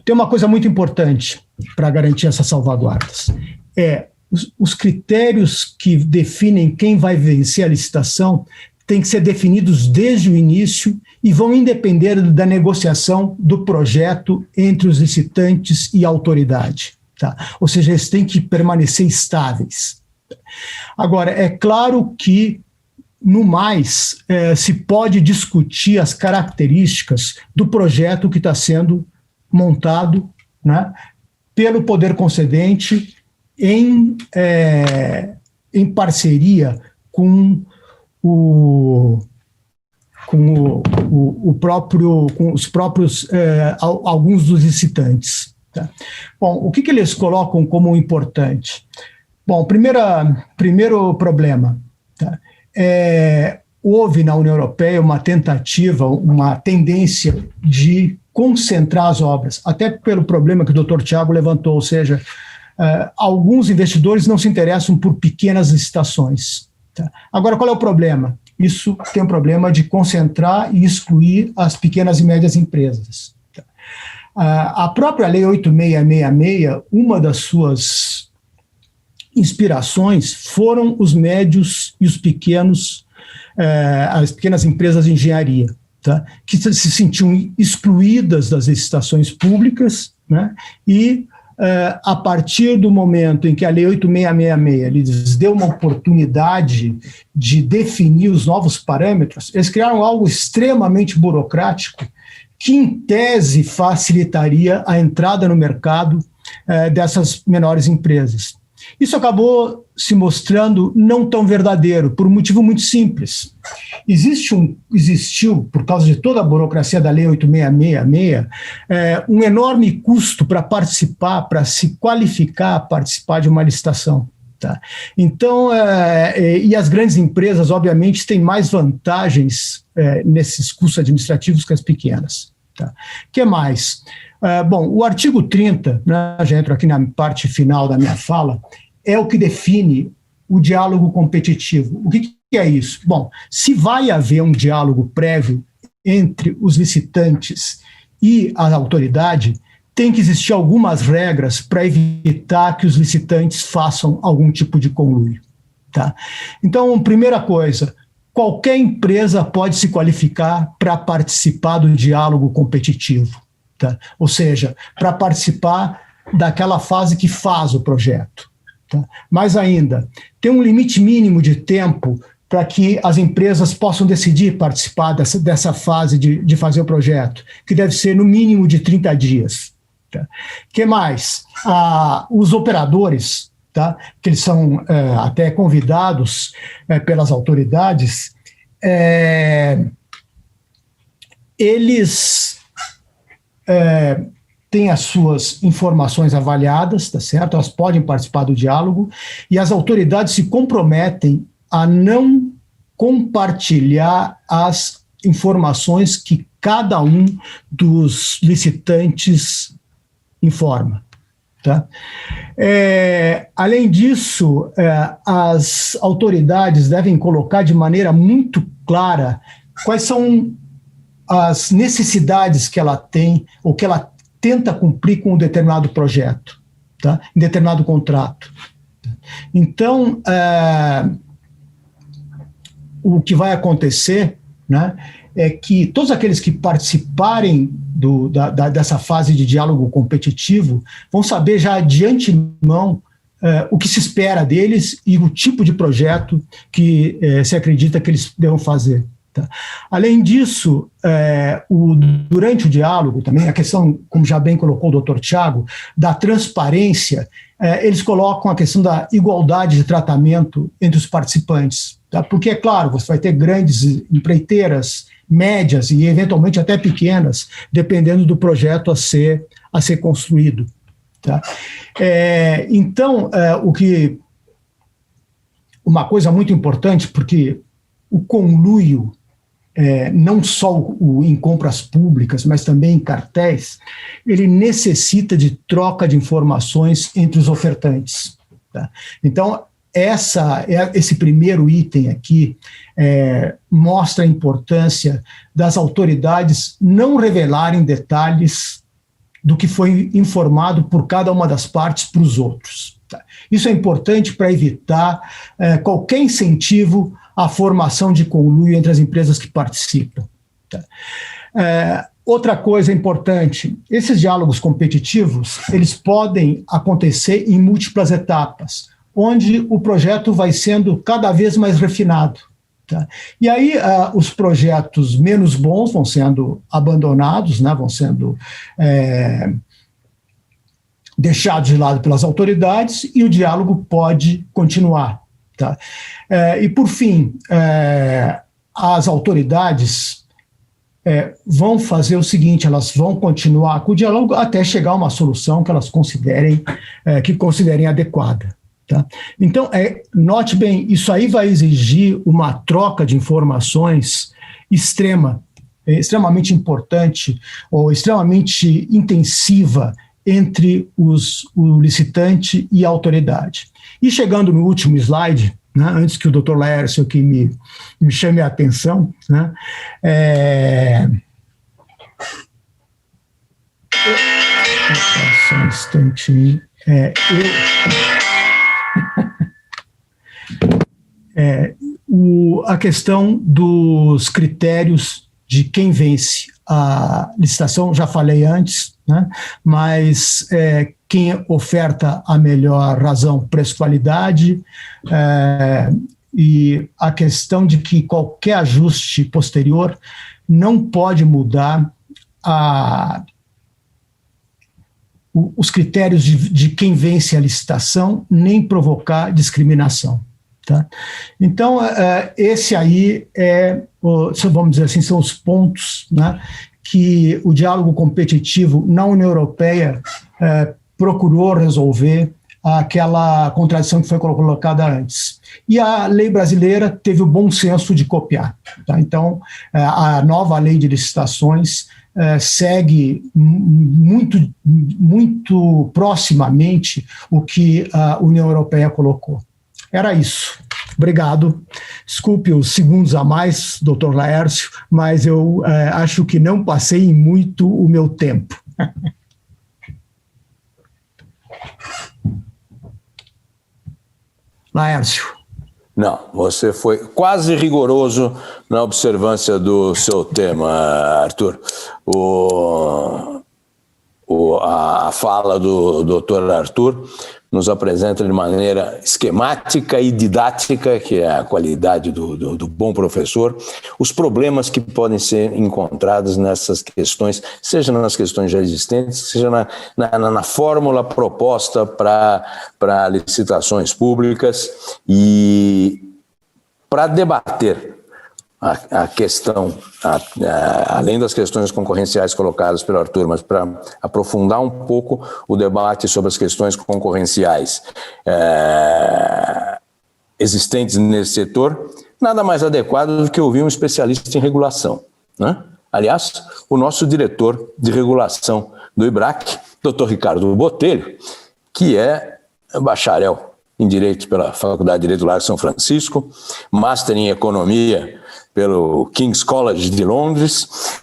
[SPEAKER 4] Tem uma coisa muito importante para garantir essas salvaguardas. Os critérios que definem quem vai vencer a licitação têm que ser definidos desde o início e vão depender da negociação do projeto entre os licitantes e a autoridade. Tá? Ou seja, eles têm que permanecer estáveis. Agora, é claro que no mais, se pode discutir as características do projeto que está sendo montado, né, pelo poder concedente em parceria com os próprios alguns dos licitantes. Tá? Bom, o que eles colocam como importante? Bom, primeiro problema, tá? Houve na União Europeia uma tentativa, uma tendência de concentrar as obras, até pelo problema que o Dr. Tiago levantou, ou seja, alguns investidores não se interessam por pequenas licitações. Tá? Agora, qual é o problema? isso tem um problema de concentrar e excluir as pequenas e médias empresas. A própria Lei 8666, uma das suas inspirações foram os médios e os pequenos, as pequenas empresas de engenharia, tá? Que se sentiam excluídas das licitações públicas, né? E a partir do momento em que a Lei 8666 lhes deu uma oportunidade de definir os novos parâmetros, eles criaram algo extremamente burocrático que, em tese, facilitaria a entrada no mercado dessas menores empresas. Isso acabou se mostrando não tão verdadeiro, por um motivo muito simples. Existiu, por causa de toda a burocracia da Lei 8666, um enorme custo para participar, para se qualificar a participar de uma licitação. Tá? Então, e as grandes empresas, obviamente, têm mais vantagens nesses custos administrativos que as pequenas. Tá? Que mais? Bom, o artigo 30, né, já entro aqui na parte final da minha fala, é o que define o diálogo competitivo. O que é isso? Bom, se vai haver um diálogo prévio entre os licitantes e a autoridade, tem que existir algumas regras para evitar que os licitantes façam algum tipo de conluio. Tá? Então, primeira coisa, qualquer empresa pode se qualificar para participar do diálogo competitivo. Tá? Ou seja, para participar daquela fase que faz o projeto. Tá? Mais ainda, tem um limite mínimo de tempo para que as empresas possam decidir participar dessa fase de fazer o projeto, que deve ser no mínimo de 30 dias. Tá? Que mais? Os operadores, tá? Que eles são até convidados pelas autoridades, eles têm as suas informações avaliadas, tá certo? Elas podem participar do diálogo e as autoridades se comprometem a não compartilhar as informações que cada um dos licitantes informa. Tá? Além disso, as autoridades devem colocar de maneira muito clara quais são as necessidades que ela tem ou que ela tenta cumprir com um determinado projeto, tá? Em determinado contrato. Então, o que vai acontecer, né, é que todos aqueles que participarem dessa fase de diálogo competitivo vão saber já de antemão o que se espera deles e o tipo de projeto que se acredita que eles devam fazer. Tá? Além disso, durante o diálogo, também a questão, como já bem colocou o Dr. Tiago, da transparência, eles colocam a questão da igualdade de tratamento entre os participantes. Tá? Porque, é claro, você vai ter grandes empreiteiras, médias e, eventualmente, até pequenas, dependendo do projeto a ser construído. Tá? Então, uma coisa muito importante, porque o conluio, não só em compras públicas, mas também em cartéis, ele necessita de troca de informações entre os ofertantes. Tá? Então, esse primeiro item aqui mostra a importância das autoridades não revelarem detalhes do que foi informado por cada uma das partes para os outros. Tá? Isso é importante para evitar qualquer incentivo à formação de conluio entre as empresas que participam. Tá? Outra coisa importante, esses diálogos competitivos, eles podem acontecer em múltiplas etapas, onde o projeto vai sendo cada vez mais refinado. Tá? E aí os projetos menos bons vão sendo abandonados, né, vão sendo deixados de lado pelas autoridades e o diálogo pode continuar. Tá? E, por fim, as autoridades vão fazer o seguinte, elas vão continuar com o diálogo até chegar a uma solução que elas considerem adequada. Tá? Então, note bem, isso aí vai exigir uma troca de informações extremamente importante ou extremamente intensiva entre o licitante e a autoridade. E chegando no último slide, né, antes que o doutor Laércio aqui me chame a atenção, né, só um instantinho. A questão dos critérios de quem vence a licitação, já falei antes, né, mas quem oferta a melhor razão, preço-qualidade, e a questão de que qualquer ajuste posterior não pode mudar os critérios de quem vence a licitação, nem provocar discriminação. Tá? Então, esse aí vamos dizer assim, são os pontos, né, que o diálogo competitivo na União Europeia procurou resolver aquela contradição que foi colocada antes. E a lei brasileira teve o bom senso de copiar. Tá? Então, a nova lei de licitações segue muito, muito proximamente o que a União Europeia colocou. Era isso. Obrigado. Desculpe os segundos a mais, doutor Laércio, mas eu acho que não passei muito o meu tempo. Laércio.
[SPEAKER 2] Não, você foi quase rigoroso na observância do seu tema, Arthur. A fala do doutor Arthur nos apresenta de maneira esquemática e didática, que é a qualidade do bom professor, os problemas que podem ser encontrados nessas questões, seja nas questões já existentes, seja na fórmula proposta para licitações públicas. E para debater a questão, além das questões concorrenciais colocadas pelo Arthur, mas para aprofundar um pouco o debate sobre as questões concorrenciais existentes nesse setor, nada mais adequado do que ouvir um especialista em regulação, né? Aliás, o nosso diretor de regulação do IBRAC, Dr. Ricardo Botelho, que é bacharel em Direito pela Faculdade de Direito do Largo de São Francisco, Master em Economia pelo King's College de Londres,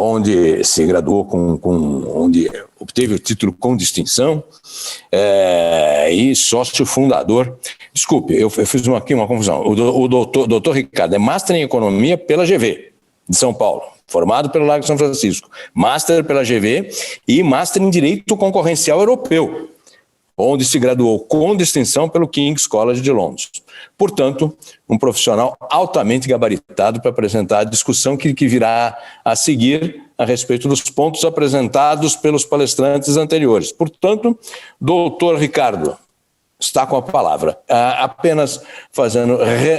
[SPEAKER 2] onde se graduou onde obteve o título com distinção, e sócio fundador. Desculpe, eu fiz aqui uma confusão. O doutor Ricardo é Master em Economia pela GV de São Paulo, formado pelo Largo de São Francisco, Master pela GV e Master em Direito Concorrencial Europeu, onde se graduou com distinção pelo King's College de Londres. Portanto, um profissional altamente gabaritado para apresentar a discussão que virá a seguir a respeito dos pontos apresentados pelos palestrantes anteriores. Portanto, doutor Ricardo, está com a palavra. Apenas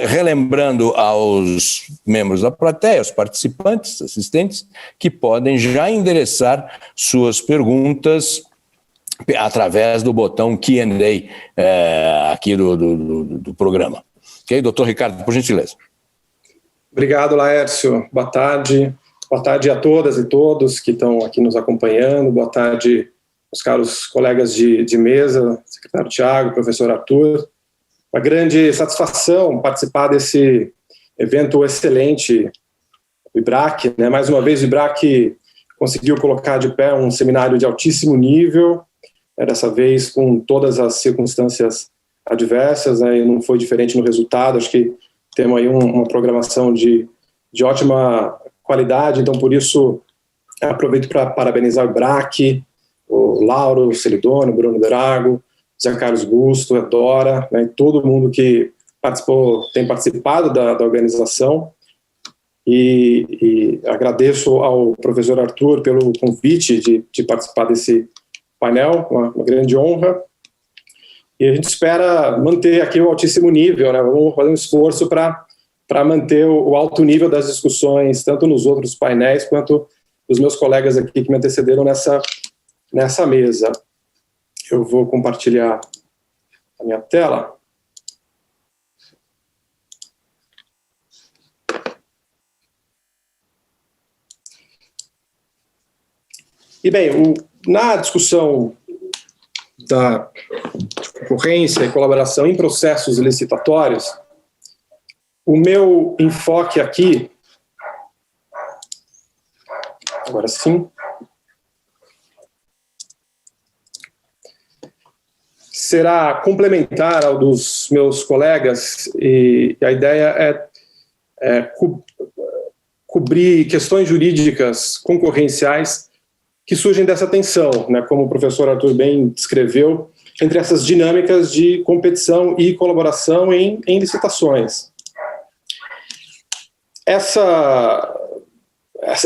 [SPEAKER 2] relembrando aos membros da plateia, aos participantes, assistentes, que podem já endereçar suas perguntas através do botão Q&A aqui do programa. Ok, doutor Ricardo, por gentileza.
[SPEAKER 5] Obrigado, Laércio. Boa tarde. Boa tarde a todas e todos que estão aqui nos acompanhando. Boa tarde aos caros colegas de mesa, secretário Tiago, professor Arthur. Uma grande satisfação participar desse evento excelente do IBRAC, né? Mais uma vez, o IBRAC conseguiu colocar de pé um seminário de altíssimo nível, dessa vez com todas as circunstâncias adversas, né, e não foi diferente no resultado. Acho que temos aí uma programação de ótima qualidade, então por isso aproveito para parabenizar o IBRAC, o Lauro, o Celidônio, o Bruno Drago, Zé Carlos Gusto, a Dora, né, e todo mundo que tem participado da organização, e agradeço ao professor Arthur pelo convite de participar desse painel, uma grande honra, e a gente espera manter aqui o altíssimo nível, né? Vamos fazer um esforço para manter o alto nível das discussões, tanto nos outros painéis, quanto dos meus colegas aqui que me antecederam nessa mesa. Eu vou compartilhar a minha tela. E bem, na discussão de concorrência e colaboração em processos licitatórios, o meu enfoque aqui, agora sim, será complementar ao dos meus colegas, e a ideia é cobrir questões jurídicas concorrenciais que surgem dessa tensão, né, como o professor Arthur bem descreveu, entre essas dinâmicas de competição e colaboração em licitações.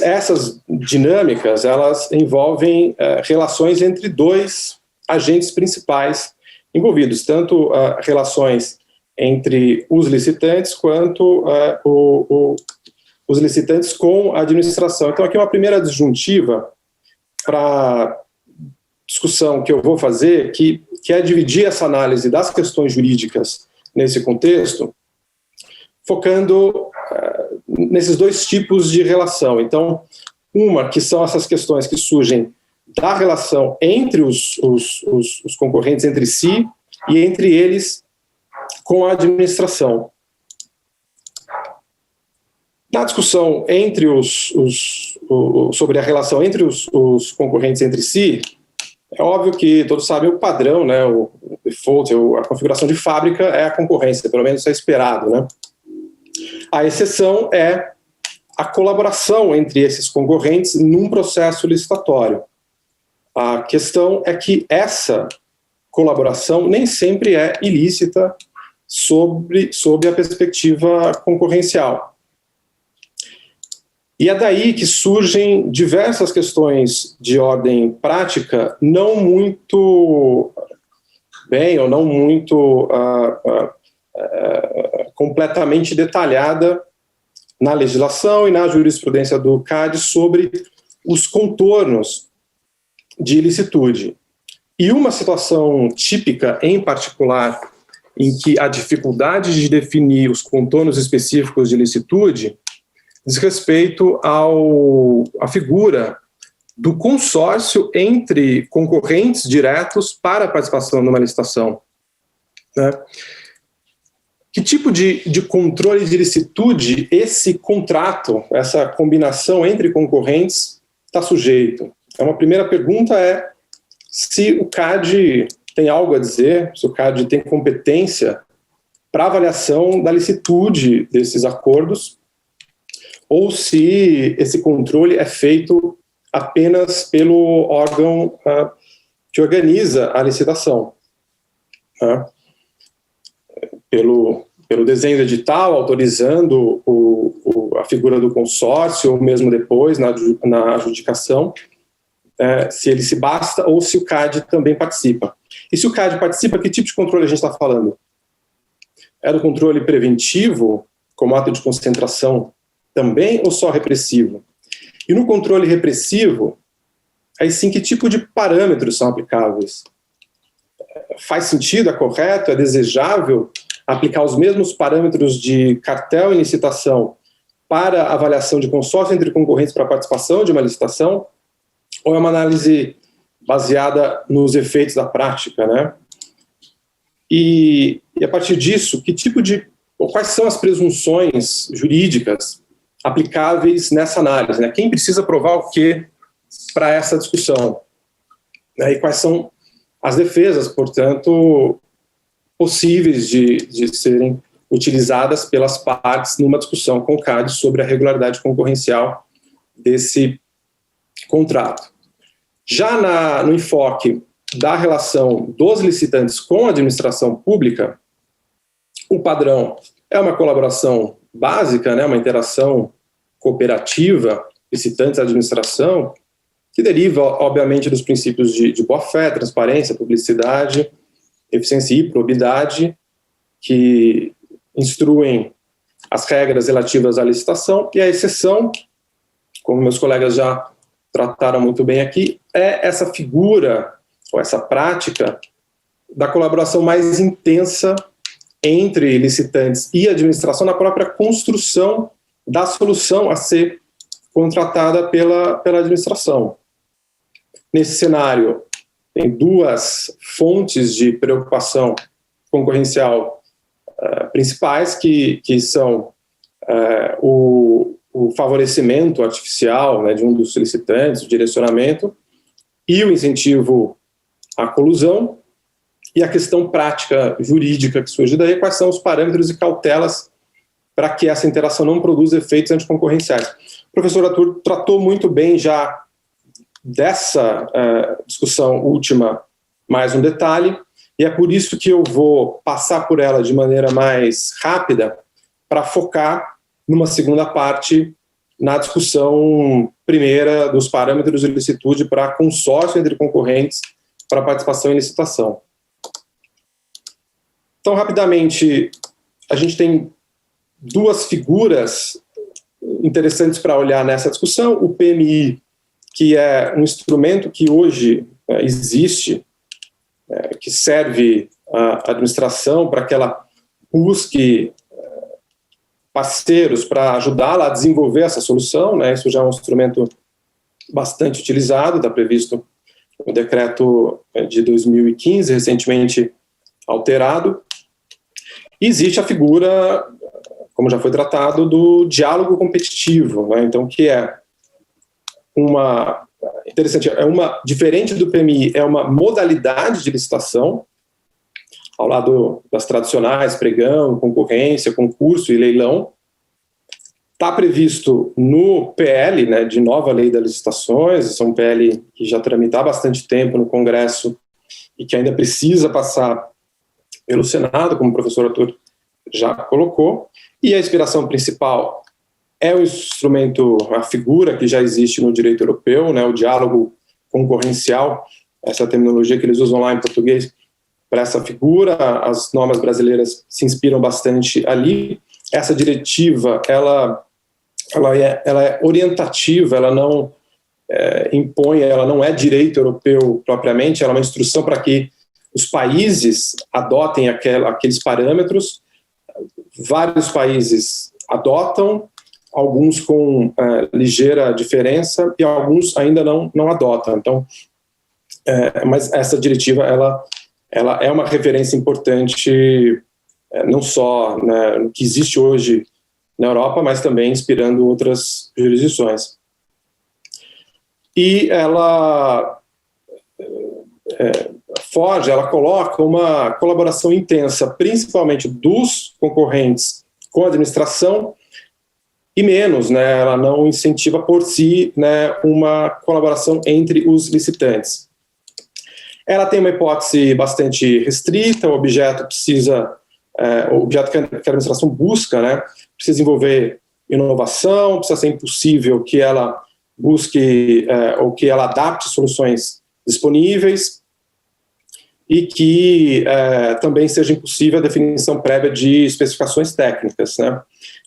[SPEAKER 5] Essas dinâmicas, elas envolvem relações entre dois agentes principais envolvidos, tanto relações entre os licitantes quanto os licitantes com a administração. Então, aqui uma primeira disjuntiva para discussão que eu vou fazer, que é dividir essa análise das questões jurídicas nesse contexto, focando nesses dois tipos de relação. Então, uma que são essas questões que surgem da relação entre os concorrentes entre si e entre eles com a administração. Na discussão entre sobre a relação entre os concorrentes entre si, é óbvio que todos sabem o padrão, né, o default, a configuração de fábrica é a concorrência, pelo menos isso é esperado, né? A exceção é a colaboração entre esses concorrentes num processo licitatório. A questão é que essa colaboração nem sempre é ilícita sob a perspectiva concorrencial. E é daí que surgem diversas questões de ordem prática não muito bem ou não muito completamente detalhada na legislação e na jurisprudência do CAD sobre os contornos de ilicitude. E uma situação típica, em particular, em que a dificuldade de definir os contornos específicos de ilicitude diz respeito à figura do consórcio entre concorrentes diretos para a participação numa licitação, né? Que tipo de controle de ilicitude esse contrato, essa combinação entre concorrentes está sujeito? Uma primeira pergunta é se o CAD tem algo a dizer, se o CAD tem competência para avaliação da licitude desses acordos, ou se esse controle é feito apenas pelo órgão que organiza a licitação, pelo desenho do edital, autorizando a figura do consórcio, ou mesmo depois na adjudicação, se ele se basta ou se o CAD também participa. E se o CAD participa, que tipo de controle a gente está falando? É do controle preventivo, como ato de concentração também, ou só repressivo? E no controle repressivo, aí sim, que tipo de parâmetros são aplicáveis? Faz sentido, é correto, é desejável aplicar os mesmos parâmetros de cartel e licitação para avaliação de consórcio entre concorrentes para a participação de uma licitação? Ou é uma análise baseada nos efeitos da prática, né? E a partir disso, quais são as presunções jurídicas aplicáveis nessa análise, né? Quem precisa provar o quê para essa discussão? E quais são as defesas, portanto, possíveis de serem utilizadas pelas partes numa discussão com o CAD sobre a regularidade concorrencial desse contrato. Já no enfoque da relação dos licitantes com a administração pública, o padrão é uma colaboração básica, né, uma interação cooperativa, licitantes à administração, que deriva, obviamente, dos princípios de boa-fé, transparência, publicidade, eficiência e probidade, que instruem as regras relativas à licitação, e a exceção, como meus colegas já trataram muito bem aqui, é essa figura, ou essa prática, da colaboração mais intensa entre licitantes e administração na própria construção da solução a ser contratada pela administração. Nesse cenário, tem duas fontes de preocupação concorrencial principais, que são o favorecimento artificial, né, de um dos solicitantes, o direcionamento, e o incentivo à colusão, e a questão prática jurídica que surge daí, quais são os parâmetros e cautelas para que essa interação não produza efeitos anticoncorrenciais. O professor Arthur tratou muito bem já dessa discussão última mais um detalhe, e é por isso que eu vou passar por ela de maneira mais rápida para focar numa segunda parte na discussão primeira dos parâmetros de licitude para consórcio entre concorrentes para participação em licitação. Então, rapidamente, a gente tem duas figuras interessantes para olhar nessa discussão. O PMI, que é um instrumento que hoje existe, que serve à administração para que ela busque parceiros para ajudá-la a desenvolver essa solução, né? Isso já é um instrumento bastante utilizado, está previsto no decreto de 2015, recentemente alterado. E existe a figura, como já foi tratado, do diálogo competitivo, né? Então, que é uma interessante, diferente do PMI, é uma modalidade de licitação, ao lado das tradicionais, pregão, concorrência, concurso e leilão. Está previsto no PL, né, de nova lei das licitações, esse é um PL que já tramita há bastante tempo no Congresso e que ainda precisa passar pelo Senado, como o professor Arthur já colocou, e a inspiração principal é o instrumento, a figura que já existe no direito europeu, né, o diálogo concorrencial, essa terminologia que eles usam lá em português, para essa figura. As normas brasileiras se inspiram bastante ali. Essa diretiva, ela é orientativa, ela não impõe, ela não é direito europeu propriamente, ela é uma instrução para que os países adotem aqueles parâmetros. Vários países adotam, alguns com ligeira diferença e alguns ainda não adotam. Então, mas essa diretiva, ela é uma referência importante, não só no que existe hoje na Europa, mas também inspirando outras jurisdições. E ela ela coloca uma colaboração intensa, principalmente dos concorrentes com a administração, e menos, né, ela não incentiva por si, né, uma colaboração entre os licitantes. Ela tem uma hipótese bastante restrita, o objeto que a administração busca, né, precisa envolver inovação, precisa ser impossível que ela busque ou que ela adapte soluções disponíveis e que também seja impossível a definição prévia de especificações técnicas, né.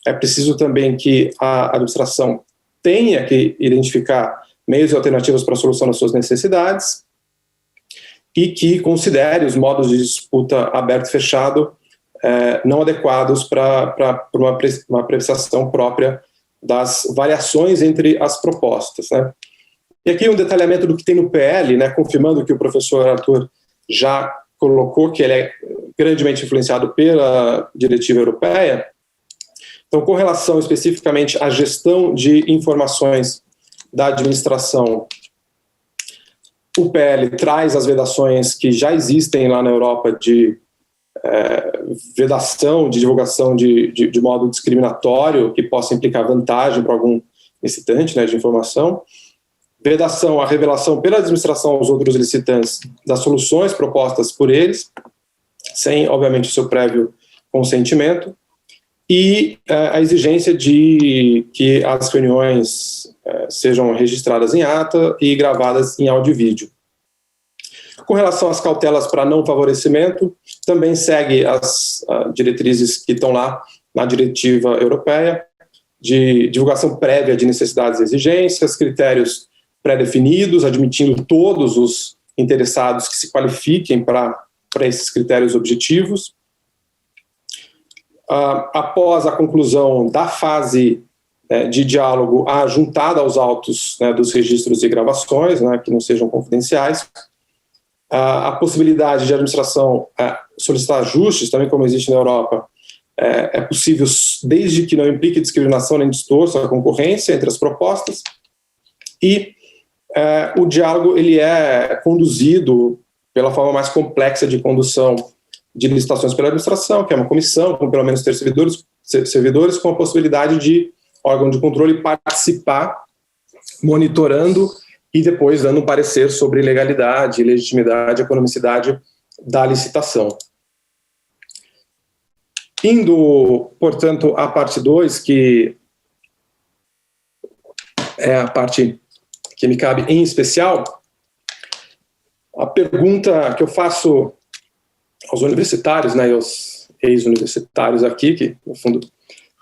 [SPEAKER 5] É preciso também que a administração tenha que identificar meios e alternativas para a solução das suas necessidades e que considere os modos de disputa aberto e fechado não adequados para uma apreciação própria das variações entre as propostas, né. E aqui um detalhamento do que tem no PL, né, confirmando que o professor Arthur já colocou, que ele é grandemente influenciado pela diretiva europeia. Então, com relação especificamente à gestão de informações da administração, o PL traz as vedações que já existem lá na Europa de vedação de divulgação de modo discriminatório que possa implicar vantagem para algum licitante, né, de informação. Vedação, a revelação pela administração aos outros licitantes das soluções propostas por eles, sem, obviamente, o seu prévio consentimento. E a exigência de que as reuniões sejam registradas em ata e gravadas em áudio e vídeo. Com relação às cautelas para não favorecimento, também segue as diretrizes que estão lá na diretiva europeia, de divulgação prévia de necessidades e exigências, critérios pré-definidos, admitindo todos os interessados que se qualifiquem para esses critérios objetivos. Após a conclusão da fase de diálogo, juntada aos autos, né, dos registros e gravações, né, que não sejam confidenciais, a possibilidade de a administração solicitar ajustes, também como existe na Europa, é possível desde que não implique discriminação nem distorção à concorrência entre as propostas, e o diálogo ele é conduzido pela forma mais complexa de condução de licitações pela administração, que é uma comissão com pelo menos 3 servidores com a possibilidade de órgão de controle participar, monitorando e depois dando um parecer sobre legalidade, legitimidade, economicidade da licitação. Indo, portanto, à parte 2, que é a parte que me cabe em especial, a pergunta que eu faço aos universitários, né, e aos ex-universitários aqui, que no fundo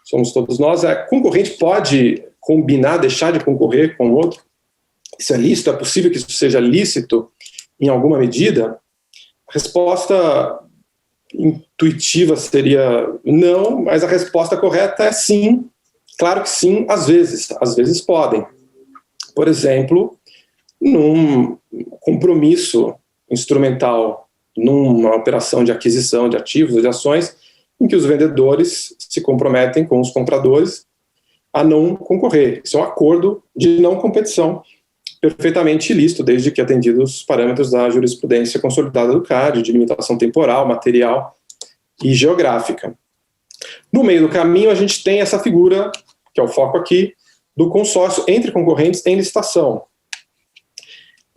[SPEAKER 5] somos todos nós, concorrente pode combinar, deixar de concorrer com o outro? Isso é lícito? É possível que isso seja lícito em alguma medida? A resposta intuitiva seria não, mas a resposta correta é sim. Claro que sim, às vezes podem. Por exemplo, num compromisso instrumental, numa operação de aquisição de ativos ou de ações, em que os vendedores se comprometem com os compradores a não concorrer. Isso é um acordo de não competição perfeitamente ilícito, desde que atendidos os parâmetros da jurisprudência consolidada do CAD, de limitação temporal, material e geográfica. No meio do caminho, a gente tem essa figura, que é o foco aqui, do consórcio entre concorrentes em licitação.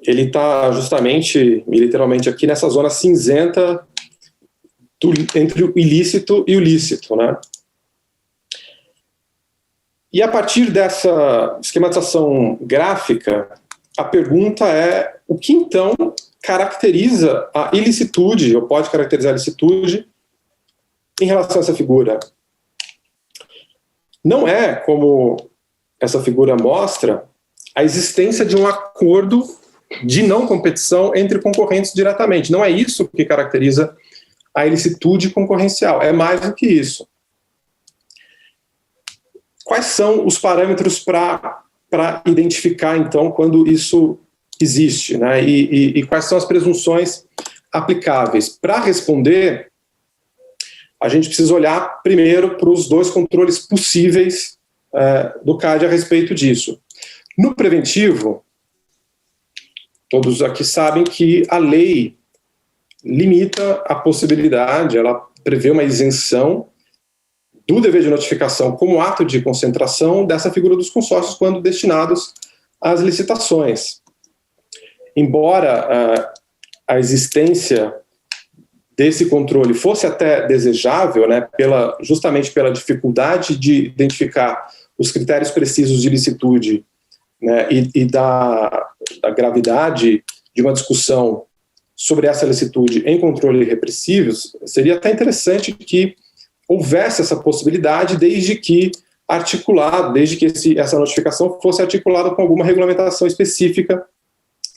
[SPEAKER 5] Ele está justamente, literalmente aqui nessa zona cinzenta entre o ilícito e o lícito, né? E a partir dessa esquematização gráfica, a pergunta é o que então caracteriza a ilicitude, ou pode caracterizar a ilicitude, em relação a essa figura. Não é, como essa figura mostra, a existência de um acordo de não competição entre concorrentes diretamente. Não é isso que caracteriza a ilicitude concorrencial, é mais do que isso. Quais são os parâmetros para identificar, então, quando isso existe, né? E quais são as presunções aplicáveis? Para responder, a gente precisa olhar primeiro para os 2 controles possíveis do CAD a respeito disso. No preventivo, todos aqui sabem que a lei limita a possibilidade, ela prevê uma isenção do dever de notificação como ato de concentração dessa figura dos consórcios quando destinados às licitações. Embora a existência desse controle fosse até desejável, né, justamente pela dificuldade de identificar os critérios precisos de licitude, né, e da gravidade de uma discussão sobre essa licitude em controle repressivos, seria até interessante que houvesse essa possibilidade desde que essa notificação fosse articulada com alguma regulamentação específica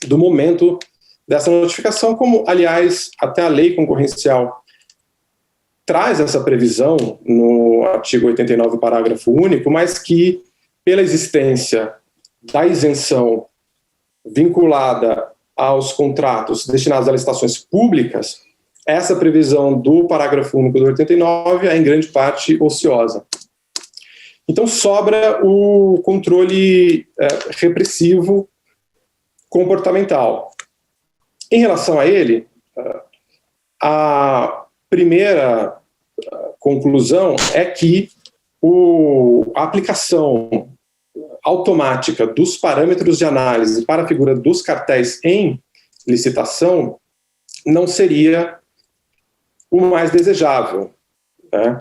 [SPEAKER 5] do momento dessa notificação, como, aliás, até a lei concorrencial traz essa previsão no artigo 89, parágrafo único, mas que, pela existência da isenção vinculada aos contratos destinados a licitações públicas, essa previsão do parágrafo único do 89 é, em grande parte, ociosa. Então, sobra o controle repressivo comportamental. Em relação a ele, a primeira conclusão é que a aplicação automática dos parâmetros de análise para a figura dos cartéis em licitação não seria o mais desejável, né?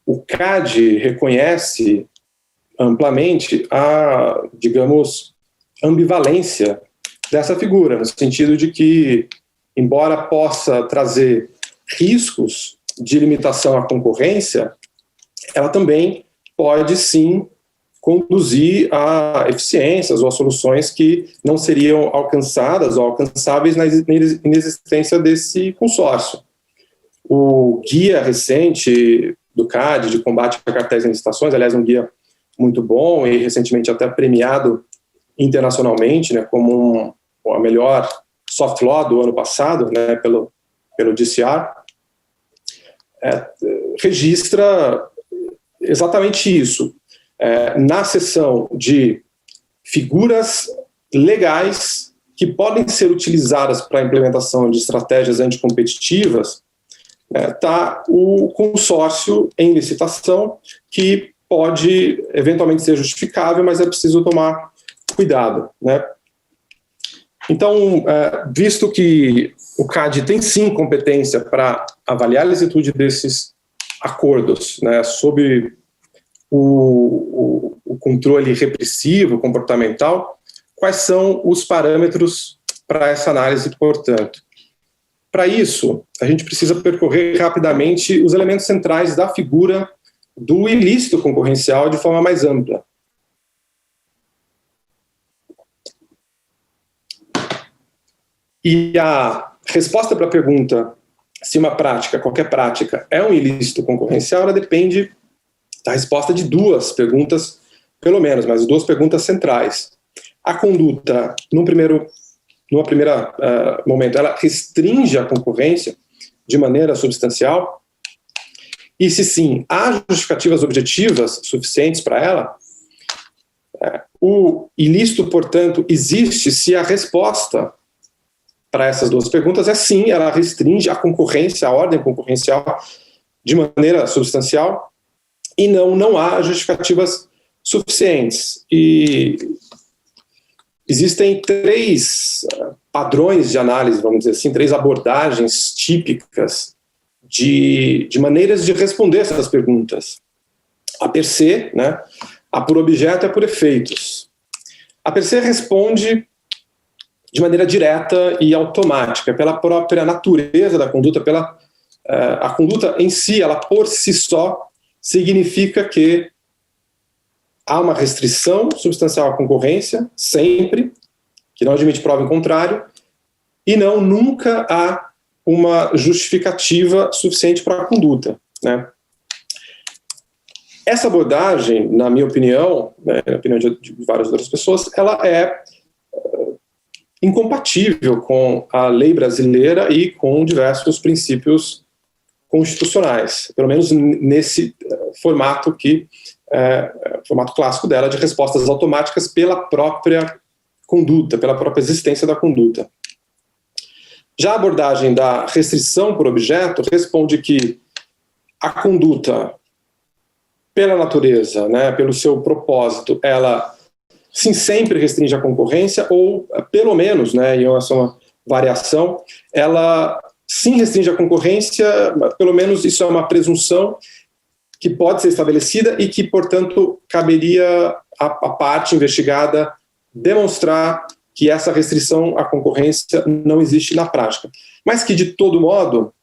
[SPEAKER 5] O CAD reconhece amplamente a, digamos, ambivalência dessa figura, no sentido de que, embora possa trazer riscos de limitação à concorrência, ela também pode, sim, conduzir a eficiências ou a soluções que não seriam alcançadas ou alcançáveis na inexistência desse consórcio. O guia recente do CAD de combate a cartéis em licitações, aliás, um guia muito bom e recentemente até premiado internacionalmente, né, como a melhor soft law do ano passado, né, pelo DCR, registra exatamente isso. Na seção de figuras legais que podem ser utilizadas para a implementação de estratégias anticompetitivas, está o consórcio em licitação, que pode eventualmente ser justificável, mas é preciso tomar cuidado, né? Então, visto que o CAD tem sim competência para avaliar a licitude desses acordos, né, sob o controle repressivo, comportamental, quais são os parâmetros para essa análise, portanto? Para isso, a gente precisa percorrer rapidamente os elementos centrais da figura do ilícito concorrencial de forma mais ampla. E a resposta para a pergunta se uma prática, qualquer prática, é um ilícito concorrencial, ela depende da resposta de duas perguntas, pelo menos, mas duas perguntas centrais. A conduta, numa primeira momento, ela restringe a concorrência de maneira substancial? E se sim, há justificativas objetivas suficientes para ela? O ilícito, portanto, existe se a resposta para essas duas perguntas é sim, ela restringe a concorrência, a ordem concorrencial de maneira substancial, e não há justificativas suficientes. E existem três padrões de análise, vamos dizer assim, três abordagens típicas de maneiras de responder essas perguntas. A per se, né, a por objeto e a por efeitos. A per se responde de maneira direta e automática, pela própria natureza da conduta, a conduta em si, ela por si só, significa que há uma restrição substancial à concorrência, sempre, que não admite prova em contrário, e nunca há uma justificativa suficiente para a conduta, né? Essa abordagem, na minha opinião, né, na opinião de várias outras pessoas, ela é incompatível com a lei brasileira e com diversos princípios constitucionais, pelo menos nesse formato formato clássico dela, de respostas automáticas pela própria conduta, pela própria existência da conduta. Já a abordagem da restrição por objeto responde que a conduta, pela natureza, né, pelo seu propósito, ela sim sempre restringe a concorrência, ou pelo menos, né, e essa é uma variação, ela sim restringe a concorrência, pelo menos isso é uma presunção que pode ser estabelecida e que, portanto, caberia à parte investigada demonstrar que essa restrição à concorrência não existe na prática. Mas que, de todo modo,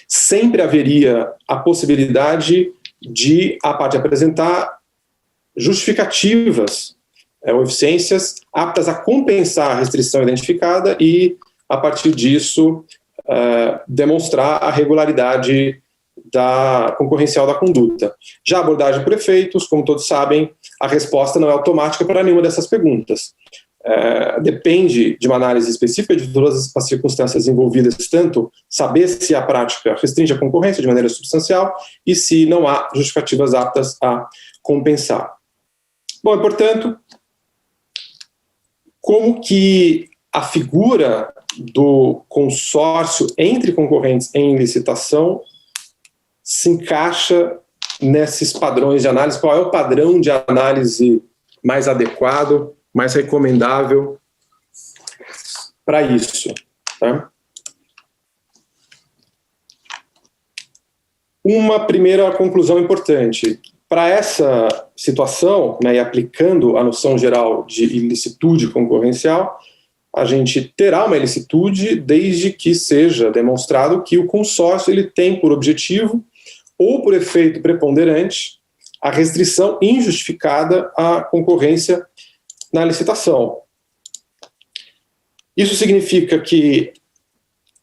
[SPEAKER 5] sempre haveria a possibilidade de a parte apresentar justificativas ou eficiências aptas a compensar a restrição identificada e, a partir disso, demonstrar a regularidade concorrencial da conduta. Já a abordagem por efeitos, como todos sabem, a resposta não é automática para nenhuma dessas perguntas. Depende de uma análise específica de todas as circunstâncias envolvidas, tanto saber se a prática restringe a concorrência de maneira substancial e se não há justificativas aptas a compensar. Bom, e, portanto, como que a figura do consórcio entre concorrentes em licitação se encaixa nesses padrões de análise? Qual é o padrão de análise mais adequado, mais recomendável para isso? Tá? Uma primeira conclusão importante. Para essa situação, né, e aplicando a noção geral de ilicitude concorrencial, a gente terá uma ilicitude desde que seja demonstrado que o consórcio ele tem por objetivo ou por efeito preponderante a restrição injustificada à concorrência na licitação. Isso significa que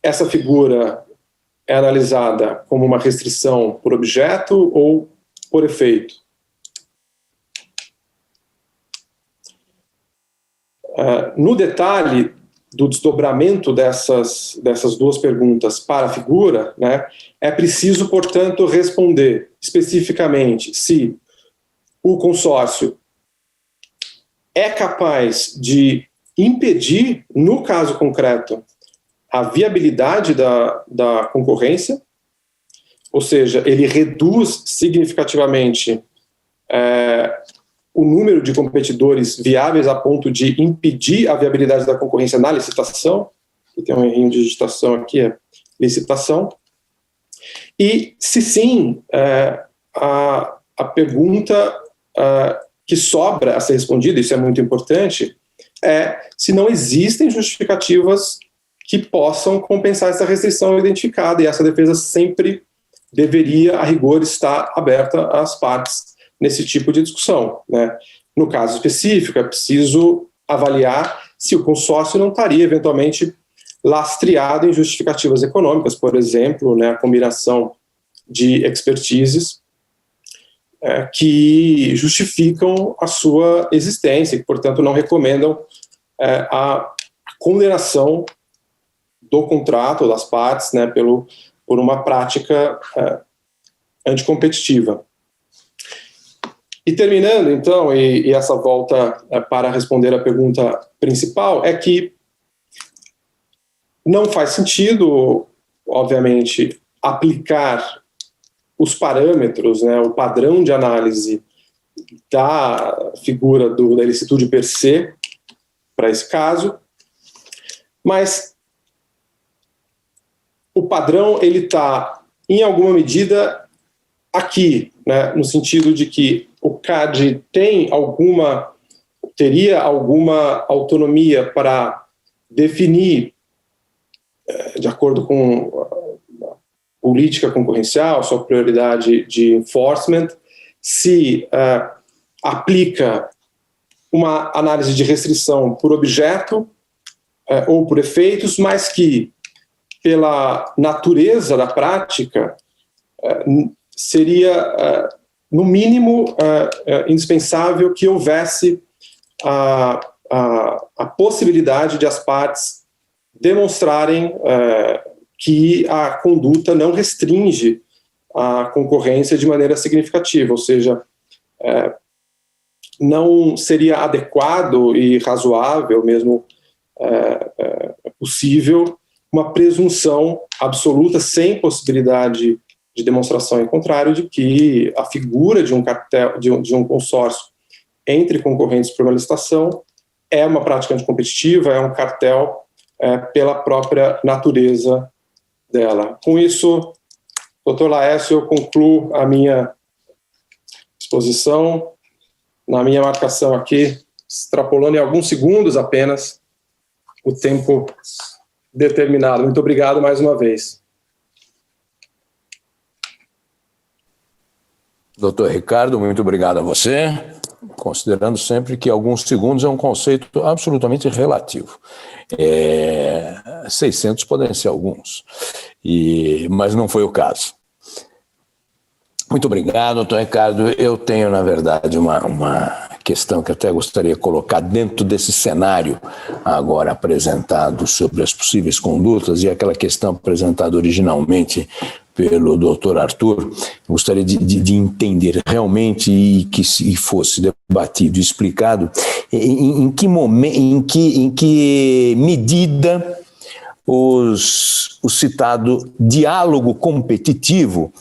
[SPEAKER 5] essa figura é analisada como uma restrição por objeto ou por efeito. No detalhe, do desdobramento dessas duas perguntas para a figura, né, é preciso, portanto, responder especificamente se o consórcio é capaz de impedir, no caso concreto, a viabilidade da concorrência, ou seja, ele reduz significativamente o número de competidores viáveis a ponto de impedir a viabilidade da concorrência na licitação, que tem um errinho de digitação aqui, é licitação, e se sim, a pergunta que sobra a ser respondida, isso é muito importante, é se não existem justificativas que possam compensar essa restrição identificada, e essa defesa sempre deveria, a rigor, estar aberta às partes nesse tipo de discussão, né? No caso específico, é preciso avaliar se o consórcio não estaria, eventualmente, lastreado em justificativas econômicas, por exemplo, né, a combinação de expertises que justificam a sua existência e que, portanto, não recomendam a condenação do contrato, das partes, né, por uma prática anticompetitiva. E terminando, então, e essa volta para responder a pergunta principal, é que não faz sentido, obviamente, aplicar os parâmetros, né, o padrão de análise da figura da ilicitude per se para esse caso, mas o padrão ele está, em alguma medida, aqui, né, no sentido de que o CAD teria alguma autonomia para definir, de acordo com a política concorrencial, sua prioridade de enforcement, se aplica uma análise de restrição por objeto ou por efeitos, mas que, pela natureza da prática, seria, no mínimo, indispensável que houvesse a possibilidade de as partes demonstrarem que a conduta não restringe a concorrência de maneira significativa, ou seja, não seria adequado e razoável, mesmo possível, uma presunção absoluta, sem possibilidade de demonstração em contrário, de que a figura de um cartel, de um consórcio entre concorrentes por uma licitação é uma prática anticompetitiva, é um cartel pela própria natureza dela. Com isso, doutor Laércio, eu concluo a minha exposição, na minha marcação aqui, extrapolando em alguns segundos apenas o tempo determinado. Muito obrigado mais uma vez.
[SPEAKER 2] Doutor Ricardo, muito obrigado a você, considerando sempre que alguns segundos é um conceito absolutamente relativo. 600 podem ser alguns, mas não foi o caso. Muito obrigado, doutor Ricardo. Eu tenho, na verdade, uma questão que até gostaria de colocar dentro desse cenário agora apresentado sobre as possíveis condutas e aquela questão apresentada originalmente pelo doutor Arthur. Gostaria de entender realmente e que se fosse debatido e explicado em que momento, em que medida o citado diálogo competitivo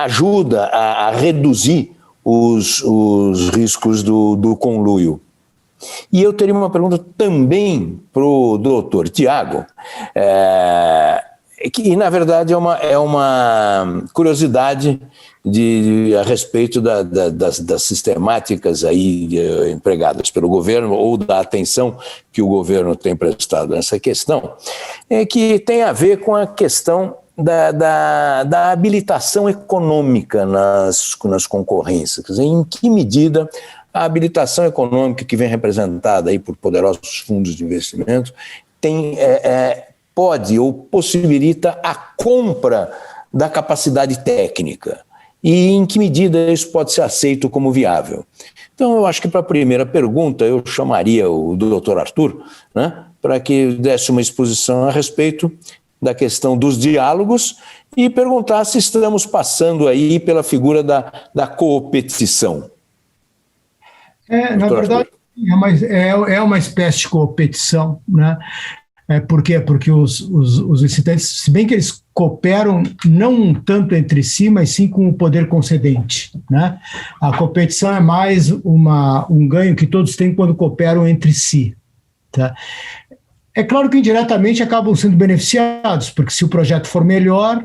[SPEAKER 2] ajuda a reduzir os riscos do conluio. E eu teria uma pergunta também para o doutor Tiago, que na verdade é uma curiosidade a respeito das sistemáticas aí empregadas pelo governo ou da atenção que o governo tem prestado nessa questão, que tem a ver com a questão da habilitação econômica nas concorrências. Quer dizer, em que medida a habilitação econômica que vem representada aí por poderosos fundos de investimento pode ou possibilita a compra da capacidade técnica e em que medida isso pode ser aceito como viável. Então, eu acho que para a primeira pergunta eu chamaria o doutor Arthur, né, para que desse uma exposição a respeito da questão dos diálogos e perguntar se estamos passando aí pela figura da coopetição.
[SPEAKER 4] Na verdade, é uma espécie de competição, né? Por quê? Porque os licitantes, se bem que eles cooperam não tanto entre si, mas sim com o poder concedente, né? A competição é mais um ganho que todos têm quando cooperam entre si, tá? É claro que indiretamente acabam sendo beneficiados, porque se o projeto for melhor,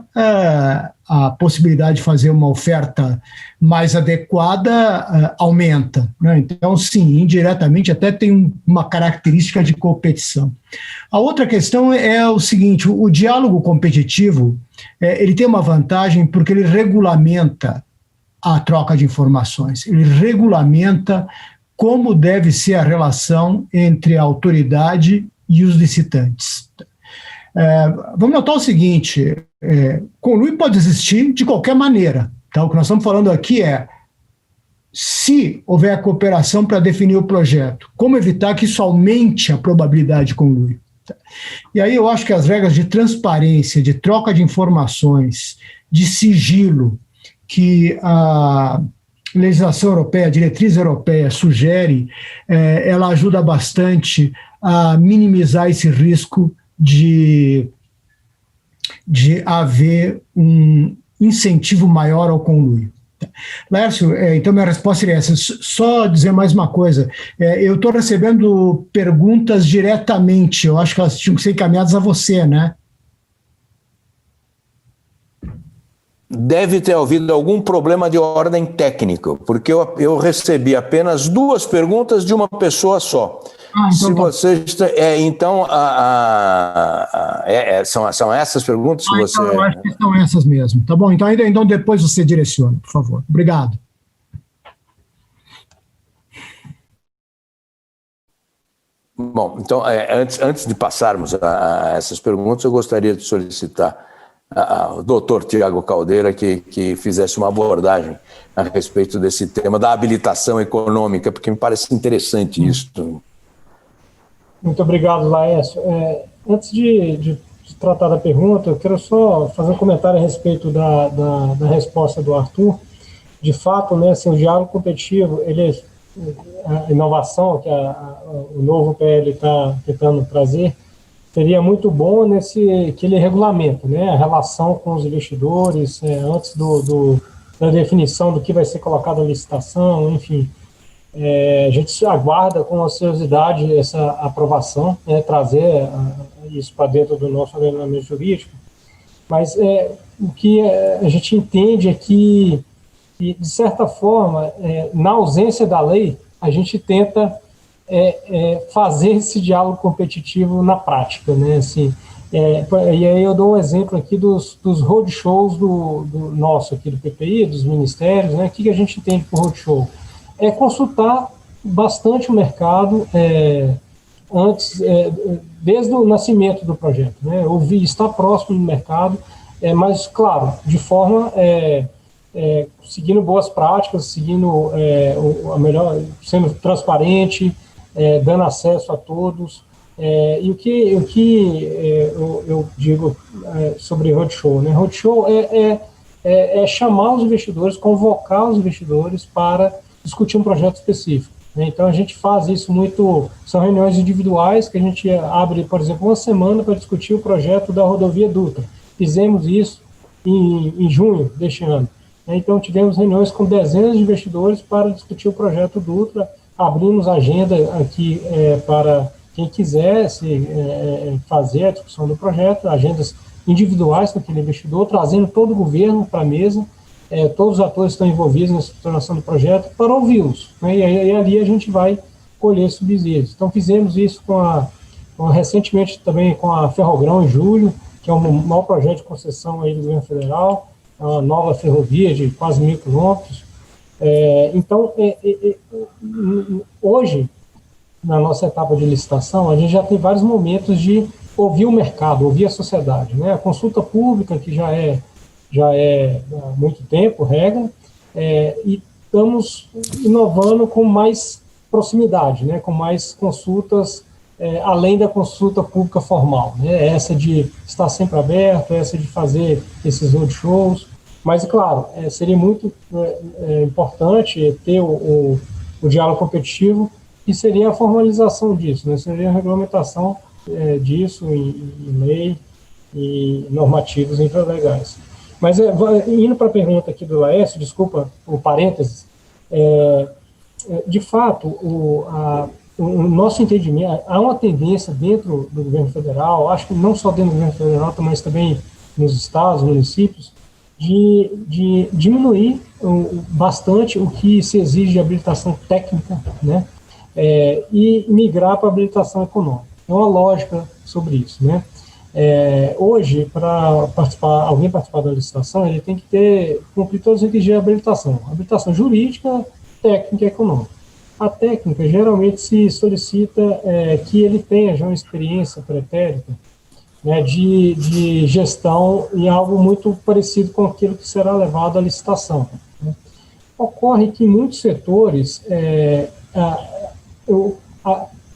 [SPEAKER 4] a possibilidade de fazer uma oferta mais adequada aumenta, né? Então, sim, indiretamente até tem uma característica de competição. A outra questão é o seguinte: o diálogo competitivo ele tem uma vantagem porque ele regulamenta a troca de informações, ele regulamenta como deve ser a relação entre a autoridade e os licitantes. Vamos notar o seguinte: conluio pode existir de qualquer maneira. Tá? O que nós estamos falando aqui é, se houver a cooperação para definir o projeto, como evitar que isso aumente a probabilidade de conluio. Tá? E aí eu acho que as regras de transparência, de troca de informações, de sigilo, que a legislação europeia, a diretriz europeia sugere, ela ajuda bastante a minimizar esse risco de haver um incentivo maior ao conluio. Laércio, então minha resposta seria essa. Só dizer mais uma coisa, eu estou recebendo perguntas diretamente, eu acho que elas tinham que ser encaminhadas a você, né?
[SPEAKER 2] Deve ter havido algum problema de ordem técnica, porque eu recebi apenas 2 perguntas de uma pessoa só.
[SPEAKER 4] Então,
[SPEAKER 2] se você então são essas perguntas que você...
[SPEAKER 4] Então eu acho que são essas mesmo, tá bom? Então depois você direciona, por favor. Obrigado.
[SPEAKER 2] Bom, então antes de passarmos a essas perguntas, eu gostaria de solicitar ao doutor Tiago Caldeira que fizesse uma abordagem a respeito desse tema da habilitação econômica, porque me parece interessante isso.
[SPEAKER 3] Muito obrigado, Laércio. Antes de tratar da pergunta, eu quero só fazer um comentário a respeito da resposta do Arthur. De fato, né, assim, o diálogo competitivo, a inovação que o novo PL está tentando trazer, seria muito bom aquele regulamento, né, a relação com os investidores, antes da definição do que vai ser colocado na licitação, enfim. A gente aguarda com ansiosidade essa aprovação, trazer isso para dentro do nosso ordenamento jurídico, mas o que a gente entende é que, de certa forma, na ausência da lei, a gente tenta fazer esse diálogo competitivo na prática, né? Assim, e aí eu dou um exemplo aqui dos roadshows do nosso aqui do PPI, dos ministérios, né? O que a gente entende por roadshow? É consultar bastante o mercado antes, desde o nascimento do projeto, né? Ouvir, estar próximo do mercado, mas, claro, de forma seguindo boas práticas, seguindo a melhor, sendo transparente, dando acesso a todos. E o que eu digo sobre roadshow, né? Roadshow é chamar os investidores, convocar os investidores para discutir um projeto específico, né? Então a gente faz isso são reuniões individuais que a gente abre, por exemplo, uma semana para discutir o projeto da rodovia Dutra. Fizemos isso em junho deste ano. Então tivemos reuniões com dezenas de investidores para discutir o projeto Dutra, abrimos agenda aqui para quem quisesse fazer a discussão do projeto, agendas individuais com aquele investidor, trazendo todo o governo para a mesa, todos os atores estão envolvidos na estruturação do projeto para ouvi-los, né? E ali a gente vai colher subsídios. Então fizemos isso recentemente também com a Ferrogrão em julho, que é o maior projeto de concessão aí do governo federal, é uma nova ferrovia de quase 1.000 quilômetros. Então, hoje, na nossa etapa de licitação, a gente já tem vários momentos de ouvir o mercado, ouvir a sociedade, né? A consulta pública, que já é há muito tempo, regra, e estamos inovando com mais proximidade, né? Com mais consultas além da consulta pública formal, né? Essa de estar sempre aberto, essa de fazer esses roadshows, mas, claro, seria muito importante ter o diálogo competitivo, e seria a formalização disso, né? Seria a regulamentação disso em lei e normativos infralegais. Mas, indo para a pergunta aqui do Laércio, desculpa o parênteses, de fato, o nosso entendimento, há uma tendência dentro do governo federal, acho que não só dentro do governo federal, mas também nos estados, municípios, de diminuir bastante o que se exige de habilitação técnica, né, e migrar para a habilitação econômica. É uma lógica sobre isso, né? Hoje, para alguém participar da licitação, ele tem que cumprir todos os requisitos de habilitação. Habilitação jurídica, técnica e econômica. A técnica, geralmente, se solicita que ele tenha já uma experiência pretérita, né, de gestão em algo muito parecido com aquilo que será levado à licitação, né? Ocorre que em muitos setores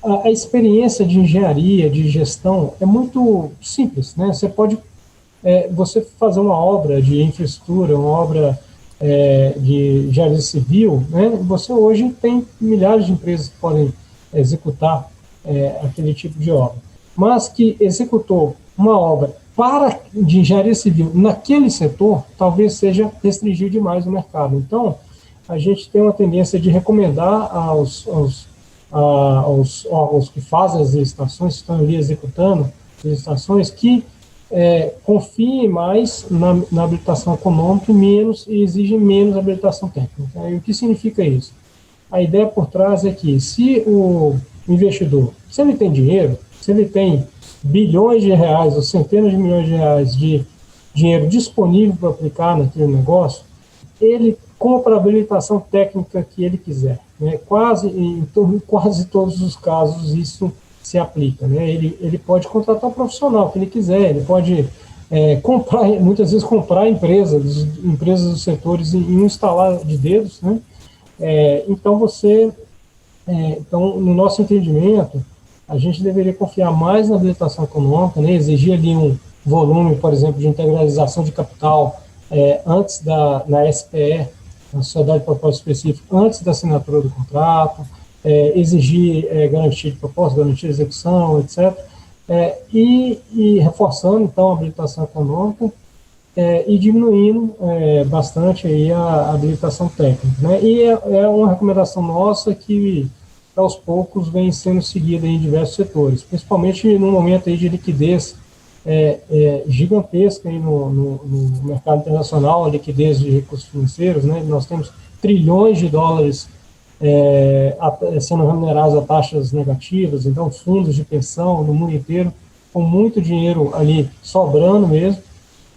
[SPEAKER 3] a experiência de engenharia, de gestão, é muito simples, né? Você pode você fazer uma obra de infraestrutura, uma obra de engenharia civil, né? Você hoje tem milhares de empresas que podem executar aquele tipo de obra. Mas que executou uma obra de engenharia civil naquele setor, talvez seja restringir demais o mercado. Então, a gente tem uma tendência de recomendar aos órgãos que fazem as licitações, que estão ali executando as licitações, que confiem mais na habilitação econômica e exigem menos habilitação técnica. E o que significa isso? A ideia por trás é que, se o investidor, se ele tem dinheiro, se ele tem bilhões de reais ou centenas de milhões de reais de dinheiro disponível para aplicar naquele negócio, ele compra a habilitação técnica que ele quiser, né? Em quase todos os casos isso se aplica, né? Ele pode contratar um profissional que ele quiser, ele pode muitas vezes comprar empresas dos setores em um estalar de dedos, né? Então, no nosso entendimento, a gente deveria confiar mais na habilitação econômica, né? Exigir ali um volume, por exemplo, de integralização de capital antes na SPE, na Sociedade de Propósito Específico, antes da assinatura do contrato, exigir garantia de propósito, garantia de execução, etc. E reforçando, então, a habilitação econômica e diminuindo bastante aí a habilitação técnica, né? E é uma recomendação nossa que, aos poucos, vem sendo seguida em diversos setores, principalmente no momento aí de liquidez gigantesca aí no mercado internacional, a liquidez de recursos financeiros, né? Nós temos trilhões de dólares sendo remunerados a taxas negativas, então fundos de pensão no mundo inteiro, com muito dinheiro ali sobrando mesmo,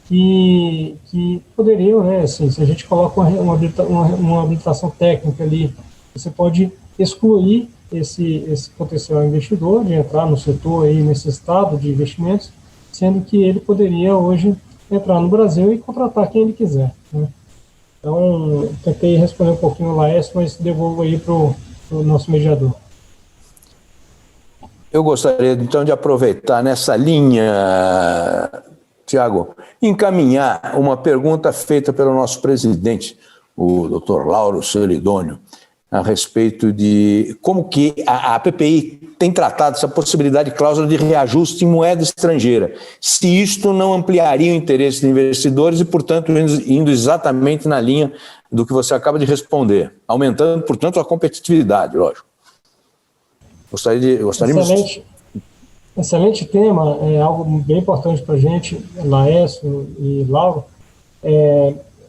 [SPEAKER 3] que poderiam, né, assim, se a gente coloca uma habilitação técnica ali, você pode excluir esse potencial investidor de entrar no setor aí necessitado de investimentos, sendo que ele poderia hoje entrar no Brasil e contratar quem ele quiser, né? Então, tentei responder um pouquinho o Laércio, mas devolvo aí para o nosso mediador.
[SPEAKER 2] Eu gostaria, então, de aproveitar nessa linha, Tiago, encaminhar uma pergunta feita pelo nosso presidente, o Dr. Lauro Ceridônio, a respeito de como que a PPI tem tratado essa possibilidade de cláusula de reajuste em moeda estrangeira, se isto não ampliaria o interesse de investidores e, portanto, indo exatamente na linha do que você acaba de responder, aumentando, portanto, a competitividade, lógico. Gostaríamos...
[SPEAKER 3] Excelente tema, é algo bem importante para a gente, Laércio e Lauro.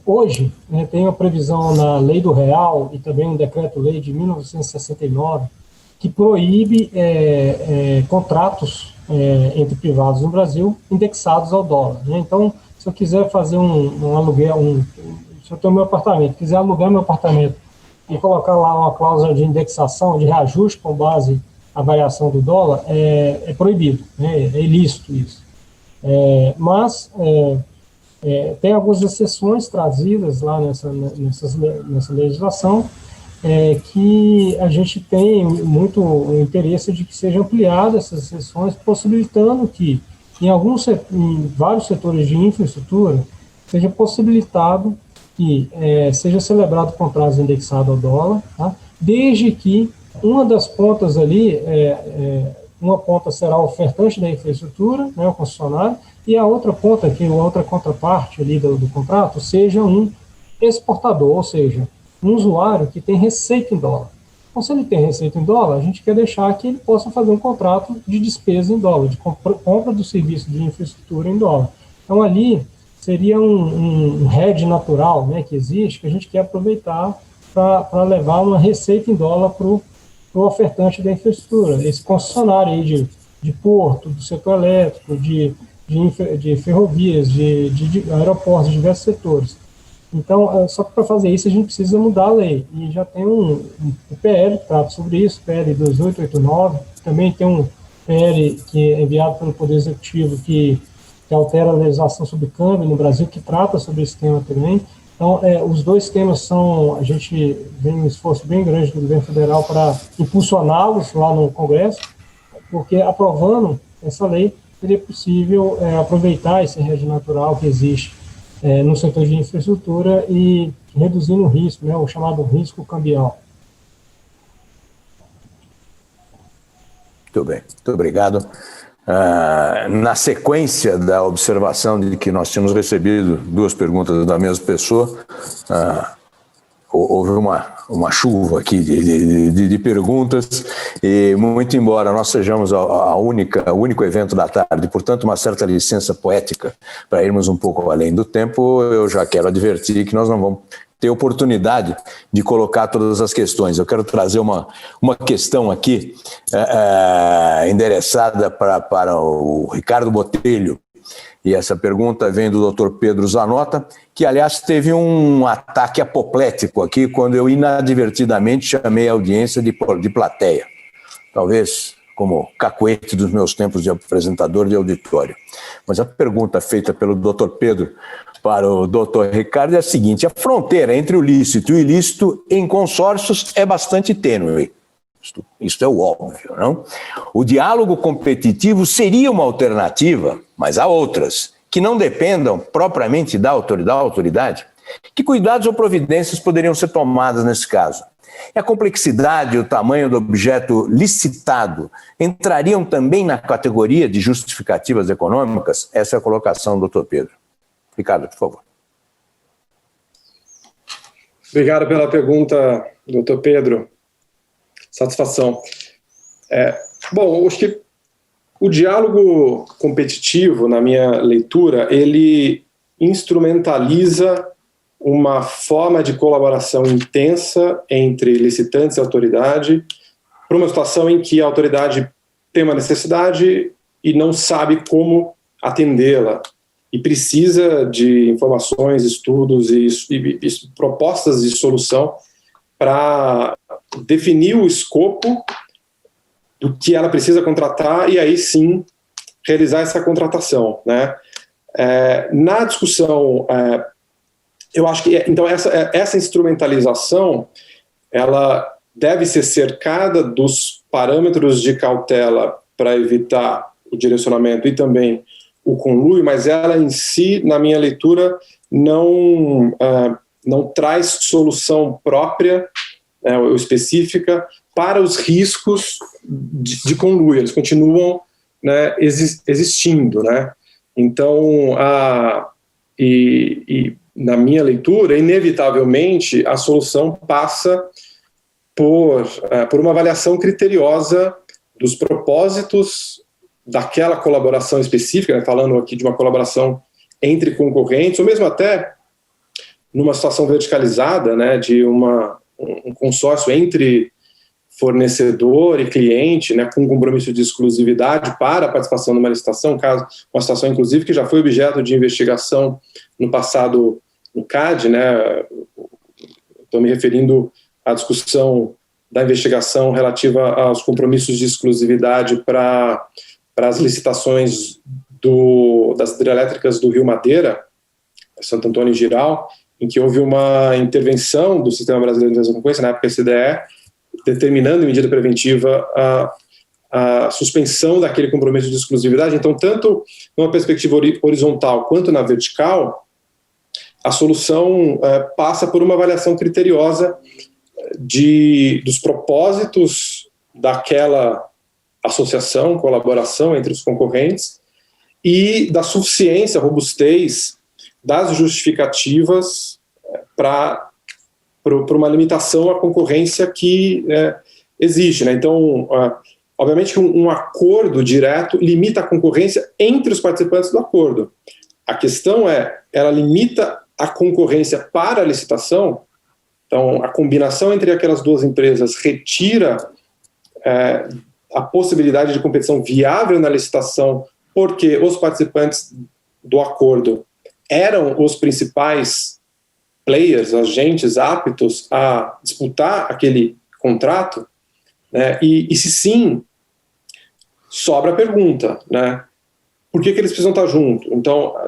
[SPEAKER 3] Hoje, né, tem uma previsão na Lei do Real e também um decreto-lei de 1969 que proíbe contratos entre privados no Brasil indexados ao dólar, né? Então, se eu quiser fazer um aluguel, se eu tenho meu apartamento, quiser alugar meu apartamento e colocar lá uma cláusula de indexação, de reajuste com base na variação do dólar, é proibido, né? É ilícito isso. Mas tem algumas exceções trazidas lá nessa legislação, que a gente tem muito interesse de que sejam ampliadas essas exceções, possibilitando que em vários setores de infraestrutura seja possibilitado que seja celebrado contratos indexados ao dólar, tá? Desde que uma das pontas ali, uma ponta será o ofertante da infraestrutura, né, o concessionário, e a outra ponta, que é a outra contraparte ali do contrato, seja um exportador, ou seja, um usuário que tem receita em dólar. Então, se ele tem receita em dólar, a gente quer deixar que ele possa fazer um contrato de despesa em dólar, de compra do serviço de infraestrutura em dólar. Então, ali seria um hedge natural, né, que existe, que a gente quer aproveitar para levar uma receita em dólar para o ofertante da infraestrutura. Esse concessionário aí de porto, do setor elétrico, de ferrovias, de aeroportos, de diversos setores. Então, só que para fazer isso a gente precisa mudar a lei. E já tem o PL que trata sobre isso, PL 2889. Também tem um PL que é enviado pelo Poder Executivo que altera a legislação sobre câmbio no Brasil, que trata sobre esse tema também. Então, os dois temas a gente vem um esforço bem grande do governo federal para impulsioná-los lá no Congresso, porque aprovando essa lei, seria possível aproveitar esse hedge natural que existe no setor de infraestrutura e reduzindo o risco, né, o chamado risco cambial.
[SPEAKER 2] Muito bem, muito obrigado. Na sequência da observação de que nós tínhamos recebido duas perguntas da mesma pessoa, houve uma chuva aqui de perguntas, e muito embora nós sejamos o único evento da tarde, portanto uma certa licença poética para irmos um pouco além do tempo, eu já quero advertir que nós não vamos ter oportunidade de colocar todas as questões. Eu quero trazer uma questão aqui endereçada para o Ricardo Botelho, e essa pergunta vem do Dr. Pedro Zanota, que, aliás, teve um ataque apoplético aqui quando eu inadvertidamente chamei a audiência de plateia. Talvez como cacuete dos meus tempos de apresentador de auditório. Mas a pergunta feita pelo Dr. Pedro para o Dr. Ricardo é a seguinte: a fronteira entre o lícito e o ilícito em consórcios é bastante tênue. Isto é o óbvio, não? O diálogo competitivo seria uma alternativa, mas há outras, que não dependam propriamente da autoridade. Que cuidados ou providências poderiam ser tomadas nesse caso? E a complexidade e o tamanho do objeto licitado entrariam também na categoria de justificativas econômicas? Essa é a colocação do Dr. Pedro. Ricardo, por favor.
[SPEAKER 5] Obrigado pela pergunta, Dr. Pedro. Satisfação. Bom, acho que o diálogo competitivo, na minha leitura, ele instrumentaliza uma forma de colaboração intensa entre licitantes e autoridade para uma situação em que a autoridade tem uma necessidade e não sabe como atendê-la e precisa de informações, estudos e propostas de solução para definir o escopo do que ela precisa contratar e aí sim realizar essa contratação, né? Na discussão, eu acho que então essa instrumentalização ela deve ser cercada dos parâmetros de cautela para evitar o direcionamento e também o conluio, mas ela em si, na minha leitura, não traz solução própria ou específica para os riscos de conluio. Eles continuam, né, existindo, né? Então, na minha leitura, inevitavelmente, a solução passa por uma avaliação criteriosa dos propósitos daquela colaboração específica, né, falando aqui de uma colaboração entre concorrentes, ou mesmo até numa situação verticalizada, né, de um consórcio entre fornecedor e cliente, né, com compromisso de exclusividade para a participação numa licitação, uma situação, inclusive, que já foi objeto de investigação no passado no CAD, né, estou me referindo à discussão da investigação relativa aos compromissos de exclusividade para as licitações das hidrelétricas do Rio Madeira, Santo Antônio e Giral, em que houve uma intervenção do Sistema Brasileiro de Defesa da Concorrência, na época CDE, determinando em medida preventiva a suspensão daquele compromisso de exclusividade. Então, tanto numa perspectiva horizontal quanto na vertical, a solução passa por uma avaliação criteriosa dos propósitos daquela associação, colaboração entre os concorrentes e da suficiência, robustez das justificativas para uma limitação à concorrência que existe, né? Então, obviamente que um acordo direto limita a concorrência entre os participantes do acordo. A questão ela limita a concorrência para a licitação. Então, a combinação entre aquelas duas empresas retira a possibilidade de competição viável na licitação, porque os participantes do acordo eram os principais players, agentes aptos a disputar aquele contrato, né? E se sim, sobra a pergunta, né? Por que eles precisam estar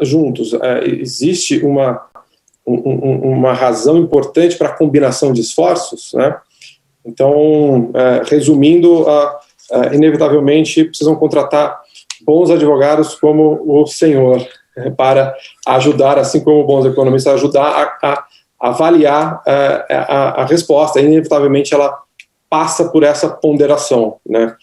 [SPEAKER 5] juntos? Existe uma razão importante para a combinação de esforços, né? Então, resumindo, inevitavelmente precisam contratar bons advogados como o senhor, para ajudar, assim como bons economistas, ajudar a avaliar a resposta. Inevitavelmente ela passa por essa ponderação, né?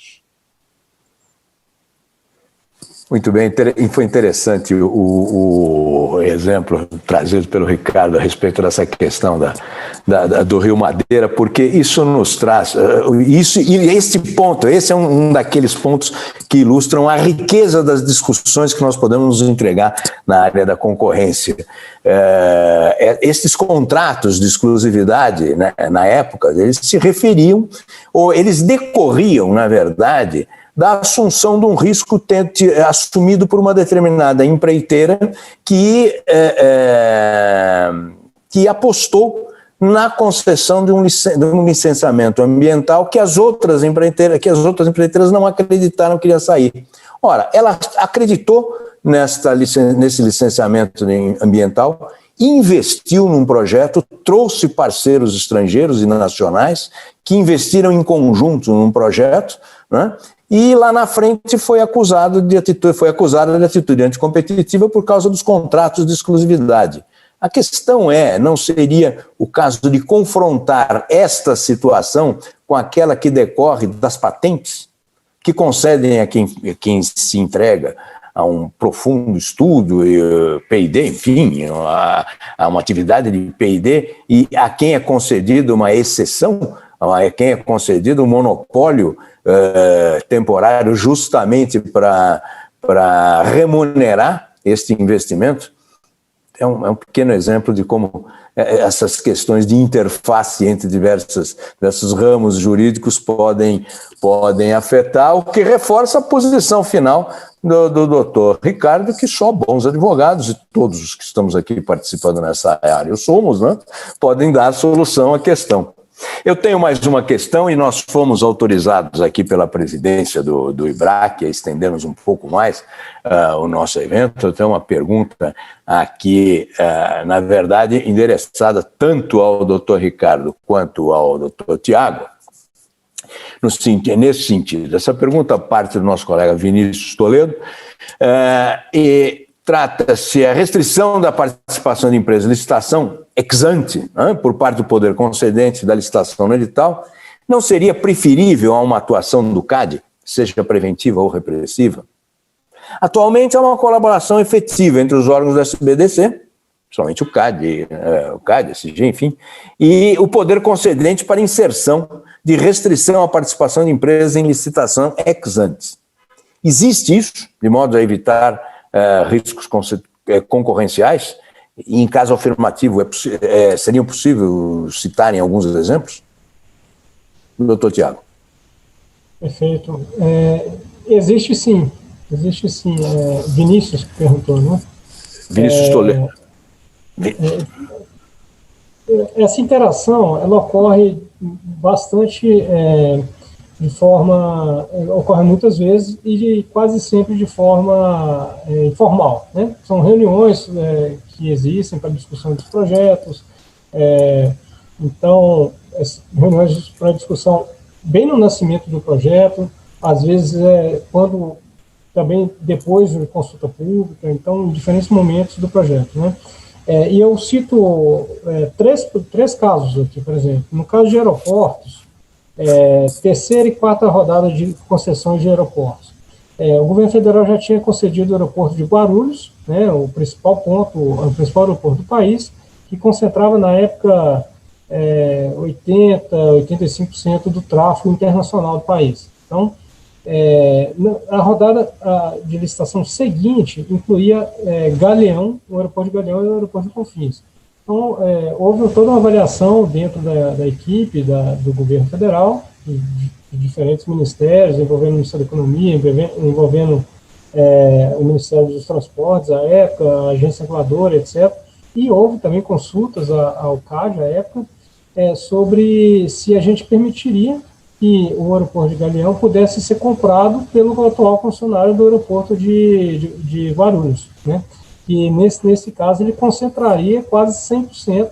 [SPEAKER 2] Muito bem, e foi interessante o exemplo trazido pelo Ricardo a respeito dessa questão do Rio Madeira, porque isso nos traz, esse é um daqueles pontos que ilustram a riqueza das discussões que nós podemos nos entregar na área da concorrência. Esses contratos de exclusividade, né, na época, eles se referiam, ou eles decorriam, na verdade, da assunção de um risco assumido por uma determinada empreiteira que apostou na concessão de um licenciamento ambiental que as outras empreiteiras não acreditaram que iria sair. Ora, ela acreditou nesse licenciamento ambiental, investiu num projeto, trouxe parceiros estrangeiros e nacionais que investiram em conjunto num projeto, né? E lá na frente foi acusada de atitude anticompetitiva por causa dos contratos de exclusividade. A questão não seria o caso de confrontar esta situação com aquela que decorre das patentes, que concedem a quem se entrega a um profundo estudo, P&D, enfim, a uma atividade de P&D, e a quem é concedido uma exceção, a quem é concedido um monopólio temporário justamente para remunerar este investimento. É um pequeno exemplo de como essas questões de interface entre diversos ramos jurídicos podem afetar, o que reforça a posição final do doutor Ricardo, que só bons advogados, e todos os que estamos aqui participando nessa área somos, né, podem dar solução à questão. Eu tenho mais uma questão, e nós fomos autorizados aqui pela presidência do IBRAC a estendermos um pouco mais o nosso evento. Eu tenho uma pergunta aqui, na verdade, endereçada tanto ao doutor Ricardo quanto ao doutor Tiago, nesse sentido. Essa pergunta parte do nosso colega Vinícius Toledo, e trata-se a restrição da participação de empresas em licitação ex ante, né, por parte do poder concedente da licitação no edital. Não seria preferível a uma atuação do CAD, seja preventiva ou repressiva? Atualmente há uma colaboração efetiva entre os órgãos do SBDC, principalmente o CAD, SG, enfim, e o poder concedente para inserção de restrição à participação de empresas em licitação ex ante. Existe isso, de modo a evitar riscos concorrenciais? E, em caso afirmativo, seria possível citarem alguns exemplos? Doutor Tiago.
[SPEAKER 3] Perfeito. Existe sim. Vinícius perguntou, né?
[SPEAKER 2] Vinícius Toledo.
[SPEAKER 3] Essa interação, ela ocorre bastante ocorre muitas vezes e quase sempre de forma informal, né? São reuniões que existem para discussão dos projetos, então, reuniões para discussão bem no nascimento do projeto, às vezes quando também depois de consulta pública, então em diferentes momentos do projeto, né? E eu cito três casos aqui, por exemplo. No caso de aeroportos, terceira e quarta rodada de concessões de aeroportos. O governo federal já tinha concedido o aeroporto de Guarulhos, né, o principal aeroporto do país, que concentrava na época 85% do tráfego internacional do país. Então, a rodada de licitação seguinte incluía Galeão, o aeroporto de Galeão e o aeroporto de Confins. Então, houve toda uma avaliação dentro da equipe do governo federal, de diferentes ministérios, envolvendo o Ministério da Economia, envolvendo o Ministério dos Transportes, à época, a Agência Reguladora, etc. E houve também consultas ao CAD, à época, sobre se a gente permitiria que o aeroporto de Galeão pudesse ser comprado pelo atual concessionário do aeroporto de Guarulhos, né? E nesse caso ele concentraria quase 100%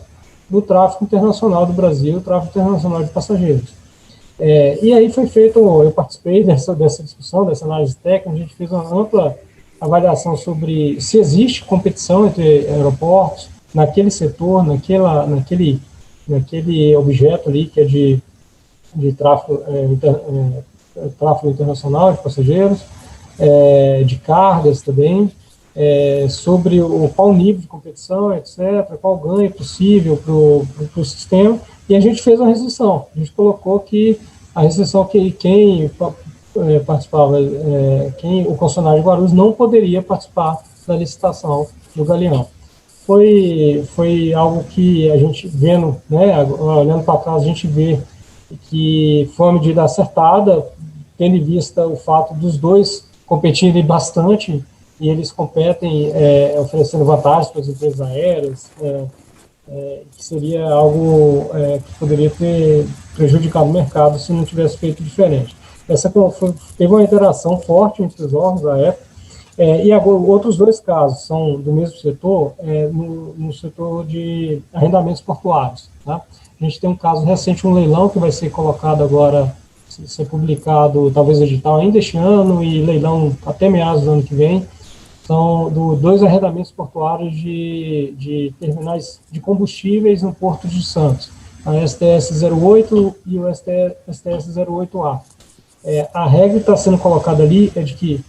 [SPEAKER 3] do tráfego internacional do Brasil, o tráfego internacional de passageiros. E aí foi feito, eu participei dessa discussão, dessa análise técnica, a gente fez uma ampla avaliação sobre se existe competição entre aeroportos naquele setor, naquele objeto ali que é de tráfego internacional de passageiros, de cargas também, sobre qual nível de competição, etc., qual ganho possível para o sistema, e a gente fez uma restrição. A gente colocou que a restrição que quem participava, o concessionário de Guarulhos não poderia participar da licitação do Galeão. Foi algo que a gente vendo, né, olhando para trás, a gente vê que foi uma medida acertada, tendo em vista o fato dos dois competirem bastante, e eles competem oferecendo vantagens para as empresas aéreas, que seria algo que poderia ter prejudicado o mercado se não tivesse feito diferente. Teve uma interação forte entre os órgãos da época, e agora, outros dois casos são do mesmo setor, no setor de arrendamentos portuários. Tá? A gente tem um caso recente, um leilão que vai ser colocado agora, ser publicado, talvez edital ainda este ano, e leilão até meados do ano que vem. São dois arrendamentos portuários de terminais de combustíveis no Porto de Santos, a STS-08 e o STS-08A. A regra que está sendo colocada ali é de que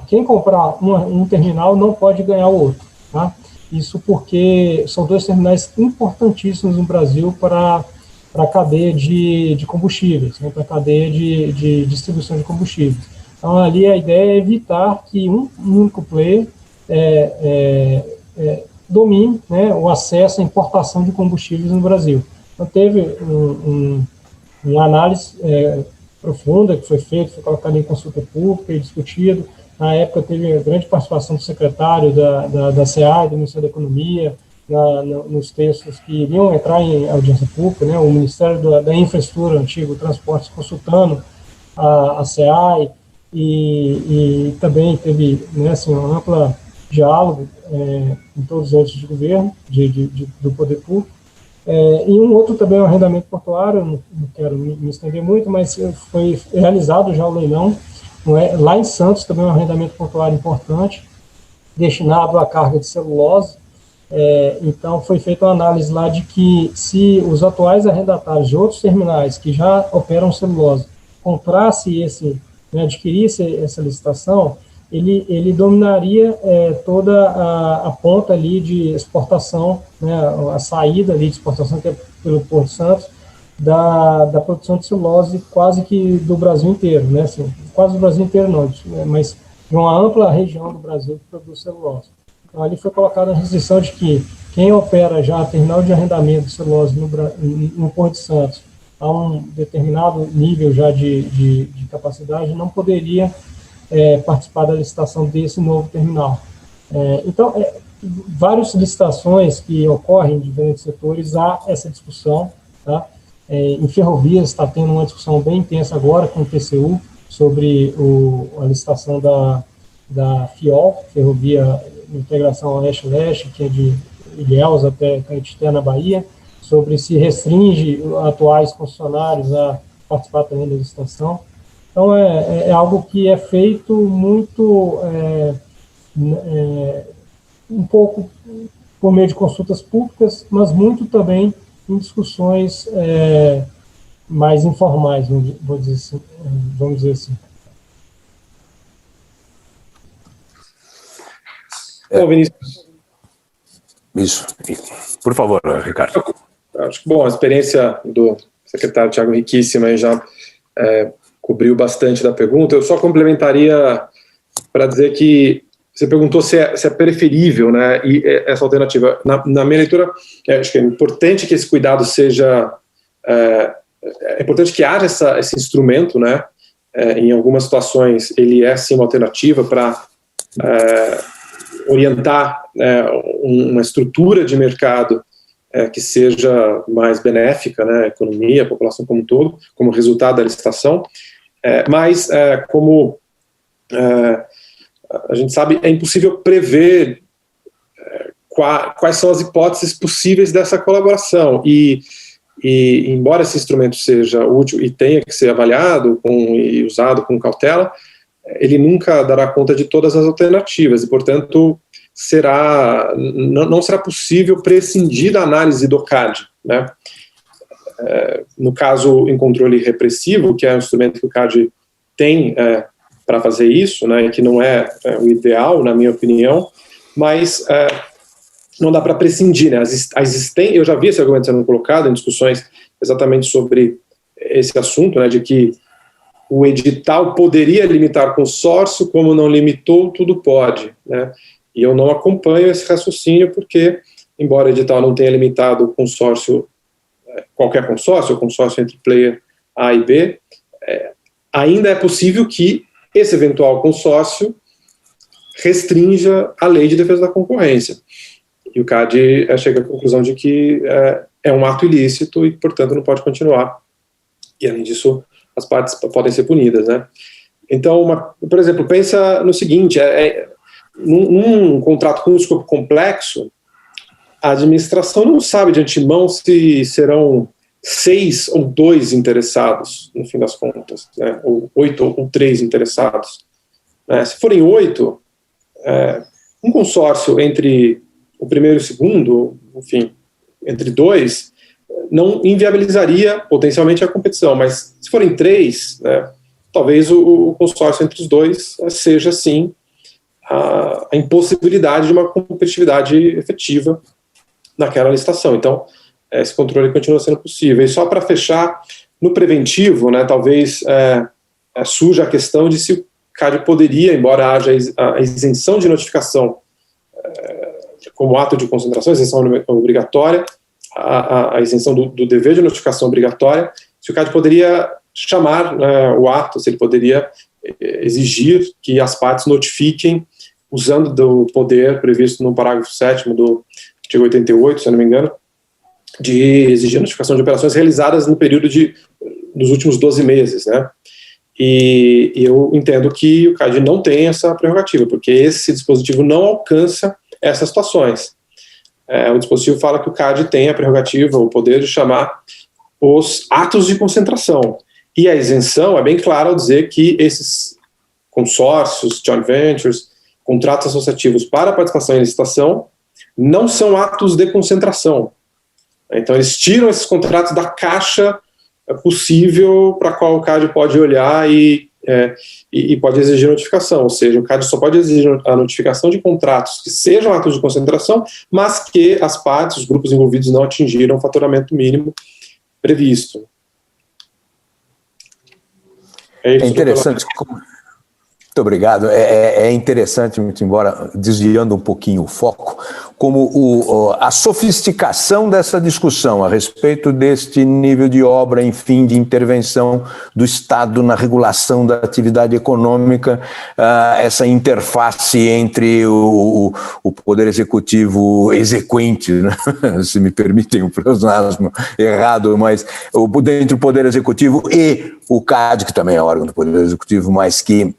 [SPEAKER 3] quem comprar um terminal não pode ganhar o outro. Tá? Isso porque são dois terminais importantíssimos no Brasil para a cadeia de combustíveis, né, para a cadeia de distribuição de combustíveis. Então, ali a ideia é evitar que um único player domine, né, o acesso à importação de combustíveis no Brasil. Então, teve uma análise profunda que foi feita, foi colocada em consulta pública e discutido. Na época, teve grande participação do secretário da SEAI, do Ministério da Economia, nos textos que iriam entrar em audiência pública, né, o Ministério da Infraestrutura, antigo Transportes, consultando a SEAI, e também teve, né, assim, um amplo diálogo em todos os entes de governo, do poder público. E um outro também é o arrendamento portuário, não quero me estender muito, mas foi realizado já o leilão, lá em Santos também é um arrendamento portuário importante, destinado à carga de celulose. Então foi feita uma análise lá de que se os atuais arrendatários de outros terminais que já operam celulose comprasse adquirisse essa licitação, ele dominaria toda a ponta ali de exportação, né, a saída ali de exportação que é pelo Porto de Santos, da produção de celulose quase que do Brasil inteiro, né, assim, quase do Brasil inteiro não, mas de uma ampla região do Brasil que produz celulose. Então ali foi colocada a restrição de que quem opera já terminal de arrendamento de celulose no Porto de Santos a um determinado nível já de capacidade não poderia participar da licitação desse novo terminal. Então, várias licitações que ocorrem em diferentes setores, há essa discussão, tá? Em ferrovias está tendo uma discussão bem intensa agora com o TCU sobre a licitação da FIOL, Ferrovia Integração Oeste-Leste, que é de Ilhéus até Caetité, na Bahia, sobre se restringe atuais concessionários a participar também da licitação. Então, é algo que é feito muito, um pouco por meio de consultas públicas, mas muito também em discussões mais informais, vamos dizer assim.
[SPEAKER 5] Bom, Vinícius.
[SPEAKER 2] Isso. Por favor, Ricardo.
[SPEAKER 5] Acho que, bom, a experiência do secretário Thiago riquíssima e já cobriu bastante da pergunta. Eu só complementaria para dizer que você perguntou se é preferível, né, e essa alternativa. Na minha leitura, acho que é importante que esse cuidado seja... É importante que haja esse instrumento, né, em algumas situações ele é sim uma alternativa para orientar uma estrutura de mercado que seja mais benéfica, né, à economia, à população como um todo, como resultado da licitação, mas como a gente sabe, é impossível prever quais são as hipóteses possíveis dessa colaboração, e embora esse instrumento seja útil e tenha que ser avaliado e usado com cautela, ele nunca dará conta de todas as alternativas e, portanto, não será possível prescindir da análise do CAD, né? No caso, em controle repressivo, que é um instrumento que o CAD tem para fazer isso, né, que não é o ideal, na minha opinião, mas não dá para prescindir, né? Eu já vi esse argumento sendo colocado em discussões exatamente sobre esse assunto, né, de que o edital poderia limitar consórcio, como não limitou, tudo pode, né? E eu não acompanho esse raciocínio porque, embora o edital não tenha limitado o consórcio, qualquer consórcio, o consórcio entre player A e B, ainda é possível que esse eventual consórcio restrinja a lei de defesa da concorrência. E o CAD chega à conclusão de que é um ato ilícito e, portanto, não pode continuar. E, além disso, as partes podem ser punidas, né? Então, por exemplo, pensa no seguinte, num contrato com um escopo complexo, a administração não sabe de antemão se serão 6 ou 2 interessados, no fim das contas, né? Ou 8 ou 3 interessados. Se forem 8, um consórcio entre o primeiro e o segundo, enfim, entre 2, não inviabilizaria potencialmente a competição, mas se forem 3, né, talvez o consórcio entre os 2 seja, sim, a impossibilidade de uma competitividade efetiva naquela licitação. Então, esse controle continua sendo possível. E só para fechar, no preventivo, né, talvez surja a questão de se o CAD poderia, embora haja a isenção de notificação como ato de concentração, a isenção obrigatória, a isenção do dever de notificação obrigatória, se o CAD poderia chamar o ato, se ele poderia exigir que as partes notifiquem, usando do poder previsto no parágrafo 7º do artigo 88, se eu não me engano, de exigir notificação de operações realizadas no período dos últimos 12 meses, né? E eu entendo que o CAD não tem essa prerrogativa, porque esse dispositivo não alcança essas situações. O dispositivo fala que o CAD tem a prerrogativa, o poder de chamar os atos de concentração. E a isenção é bem clara ao dizer que esses consórcios, joint ventures, contratos associativos para participação em licitação não são atos de concentração. Então, eles tiram esses contratos da caixa possível para a qual o CAD pode olhar e pode exigir notificação, ou seja, o CAD só pode exigir a notificação de contratos que sejam atos de concentração, mas que as partes, os grupos envolvidos não atingiram o faturamento mínimo previsto.
[SPEAKER 2] É interessante Muito obrigado. É interessante, muito embora desviando um pouquinho o foco, como a sofisticação dessa discussão a respeito deste nível de obra, enfim, de intervenção do Estado na regulação da atividade econômica, essa interface entre o Poder Executivo exequente, né? Se me permitem o pleonasmo errado, mas entre o Poder Executivo e o CAD, que também é órgão do Poder Executivo, mas que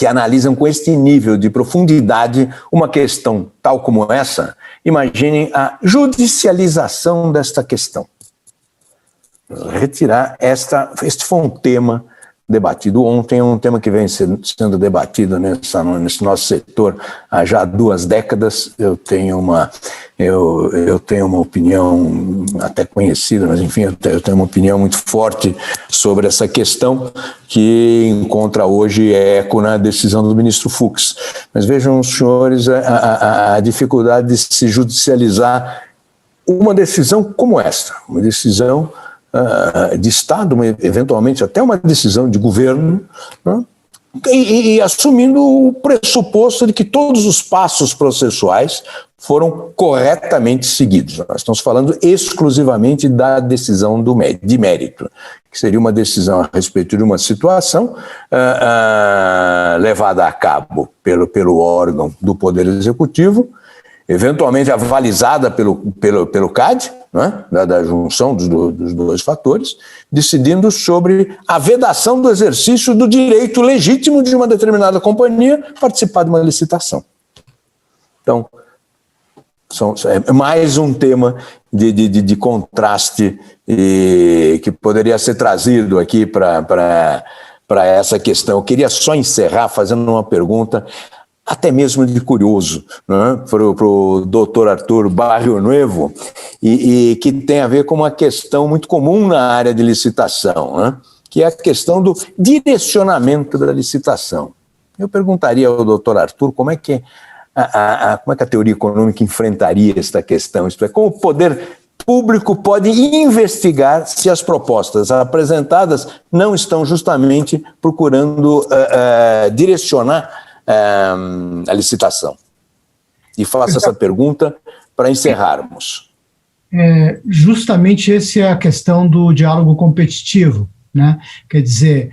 [SPEAKER 2] analisam com este nível de profundidade uma questão tal como essa. Imaginem a judicialização desta questão. Retirar este foi um tema debatido ontem, é um tema que vem sendo debatido nesse nosso setor há já 2 décadas. Eu tenho uma opinião até conhecida, mas enfim, eu tenho uma opinião muito forte sobre essa questão que encontra hoje eco na decisão do ministro Fux. Mas vejam, os senhores, a dificuldade de se judicializar uma decisão como esta, uma decisão de Estado, eventualmente até uma decisão de governo, né? E assumindo o pressuposto de que todos os passos processuais foram corretamente seguidos. Nós estamos falando exclusivamente da decisão de mérito, que seria uma decisão a respeito de uma situação levada a cabo pelo órgão do Poder Executivo, eventualmente avalizada pelo CAD, né, da junção dos 2 fatores, decidindo sobre a vedação do exercício do direito legítimo de uma determinada companhia participar de uma licitação. Então, é mais um tema de contraste que poderia ser trazido aqui para essa questão. Eu queria só encerrar fazendo uma pergunta, até mesmo de curioso, né, para o doutor Arthur Barrio Nuevo, e que tem a ver com uma questão muito comum na área de licitação, né, que é a questão do direcionamento da licitação. Eu perguntaria ao doutor Arthur como é que a teoria econômica enfrentaria esta questão, isto é, como o poder público pode investigar se as propostas apresentadas não estão justamente procurando direcionar a licitação. E faço essa pergunta para encerrarmos.
[SPEAKER 4] Justamente essa é a questão do diálogo competitivo, né? Quer dizer,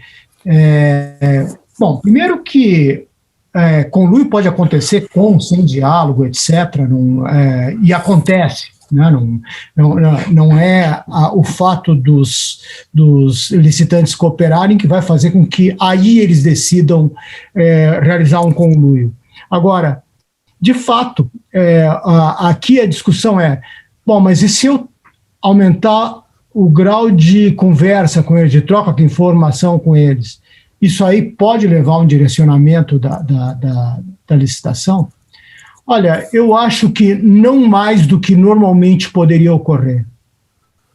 [SPEAKER 4] bom, primeiro que conluio pode acontecer com, sem diálogo, etc., e acontece. Não é o fato dos licitantes cooperarem que vai fazer com que aí eles decidam realizar um conluio. Agora, de fato, aqui a discussão bom, mas e se eu aumentar o grau de conversa com eles, de troca de informação com eles? Isso aí pode levar a um direcionamento da licitação? Olha, eu acho que não mais do que normalmente poderia ocorrer.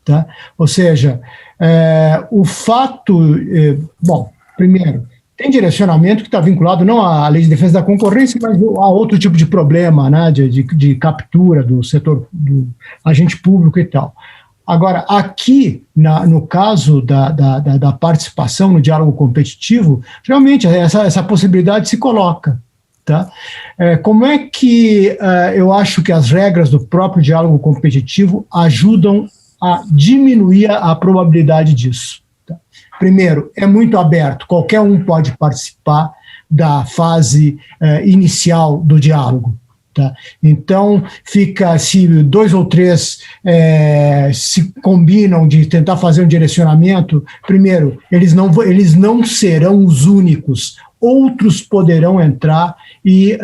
[SPEAKER 4] Tá? Ou seja, o fato... bom, primeiro, tem direcionamento que está vinculado não à Lei de Defesa da Concorrência, mas a outro tipo de problema, né, de captura do setor, do agente público e tal. Agora, aqui, no caso da participação no diálogo competitivo, realmente essa possibilidade se coloca. Tá? Como é que eu acho que as regras do próprio diálogo competitivo ajudam a diminuir a probabilidade disso? Tá? Primeiro, é muito aberto, qualquer um pode participar da fase inicial do diálogo. Tá? Então, se 2 ou 3 se combinam de tentar fazer um direcionamento, primeiro, eles não serão os únicos. Outros poderão entrar e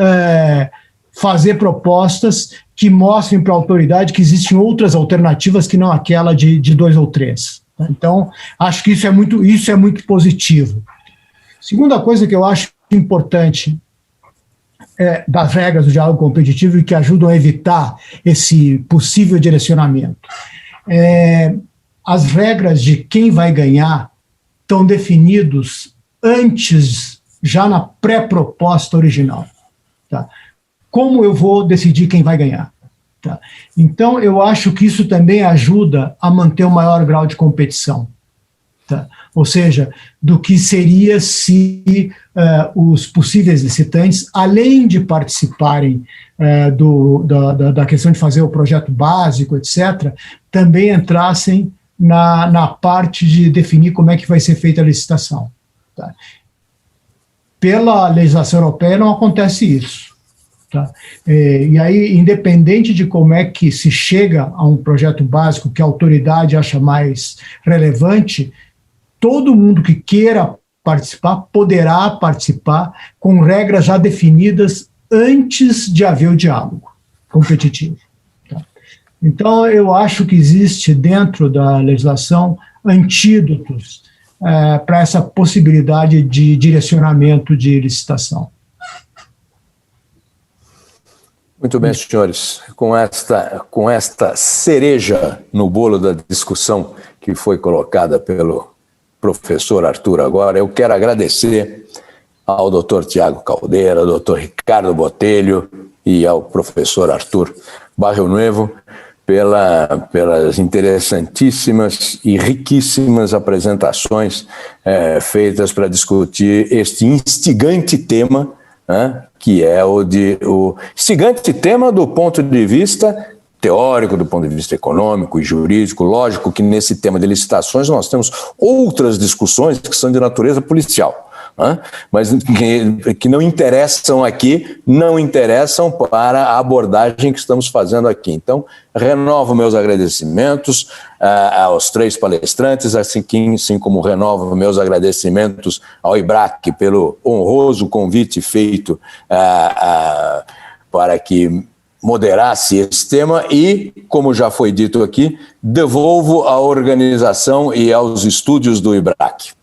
[SPEAKER 4] fazer propostas que mostrem para a autoridade que existem outras alternativas que não aquela de 2 ou 3. Então, acho que isso é muito positivo. Segunda coisa que eu acho importante das regras do diálogo competitivo e que ajudam a evitar esse possível direcionamento. As regras de quem vai ganhar estão definidos antes, já na pré-proposta original. Tá? Como eu vou decidir quem vai ganhar? Tá? Então, eu acho que isso também ajuda a manter um maior grau de competição. Tá? Ou seja, do que seria se os possíveis licitantes, além de participarem da questão de fazer o projeto básico, etc., também entrassem na parte de definir como é que vai ser feita a licitação. Tá? Pela legislação europeia não acontece isso. Tá? E aí, independente de como é que se chega a um projeto básico que a autoridade acha mais relevante, todo mundo que queira participar poderá participar com regras já definidas antes de haver o diálogo competitivo. Tá? Então, eu acho que existe dentro da legislação antídotos para essa possibilidade de direcionamento de licitação.
[SPEAKER 2] Muito bem, senhores. Com esta cereja no bolo da discussão que foi colocada pelo professor Arthur agora, eu quero agradecer ao doutor Tiago Caldeira, ao doutor Ricardo Botelho e ao professor Arthur Barrionuevo pelas interessantíssimas e riquíssimas apresentações feitas para discutir este instigante tema, né, que é o instigante tema do ponto de vista teórico, do ponto de vista econômico e jurídico. Lógico que nesse tema de licitações nós temos outras discussões que são de natureza policial, mas que não interessam aqui, não interessam para a abordagem que estamos fazendo aqui. Então, renovo meus agradecimentos aos três palestrantes, assim como renovo meus agradecimentos ao IBRAC pelo honroso convite feito para que moderasse esse tema e, como já foi dito aqui, devolvo à organização e aos estúdios do IBRAC.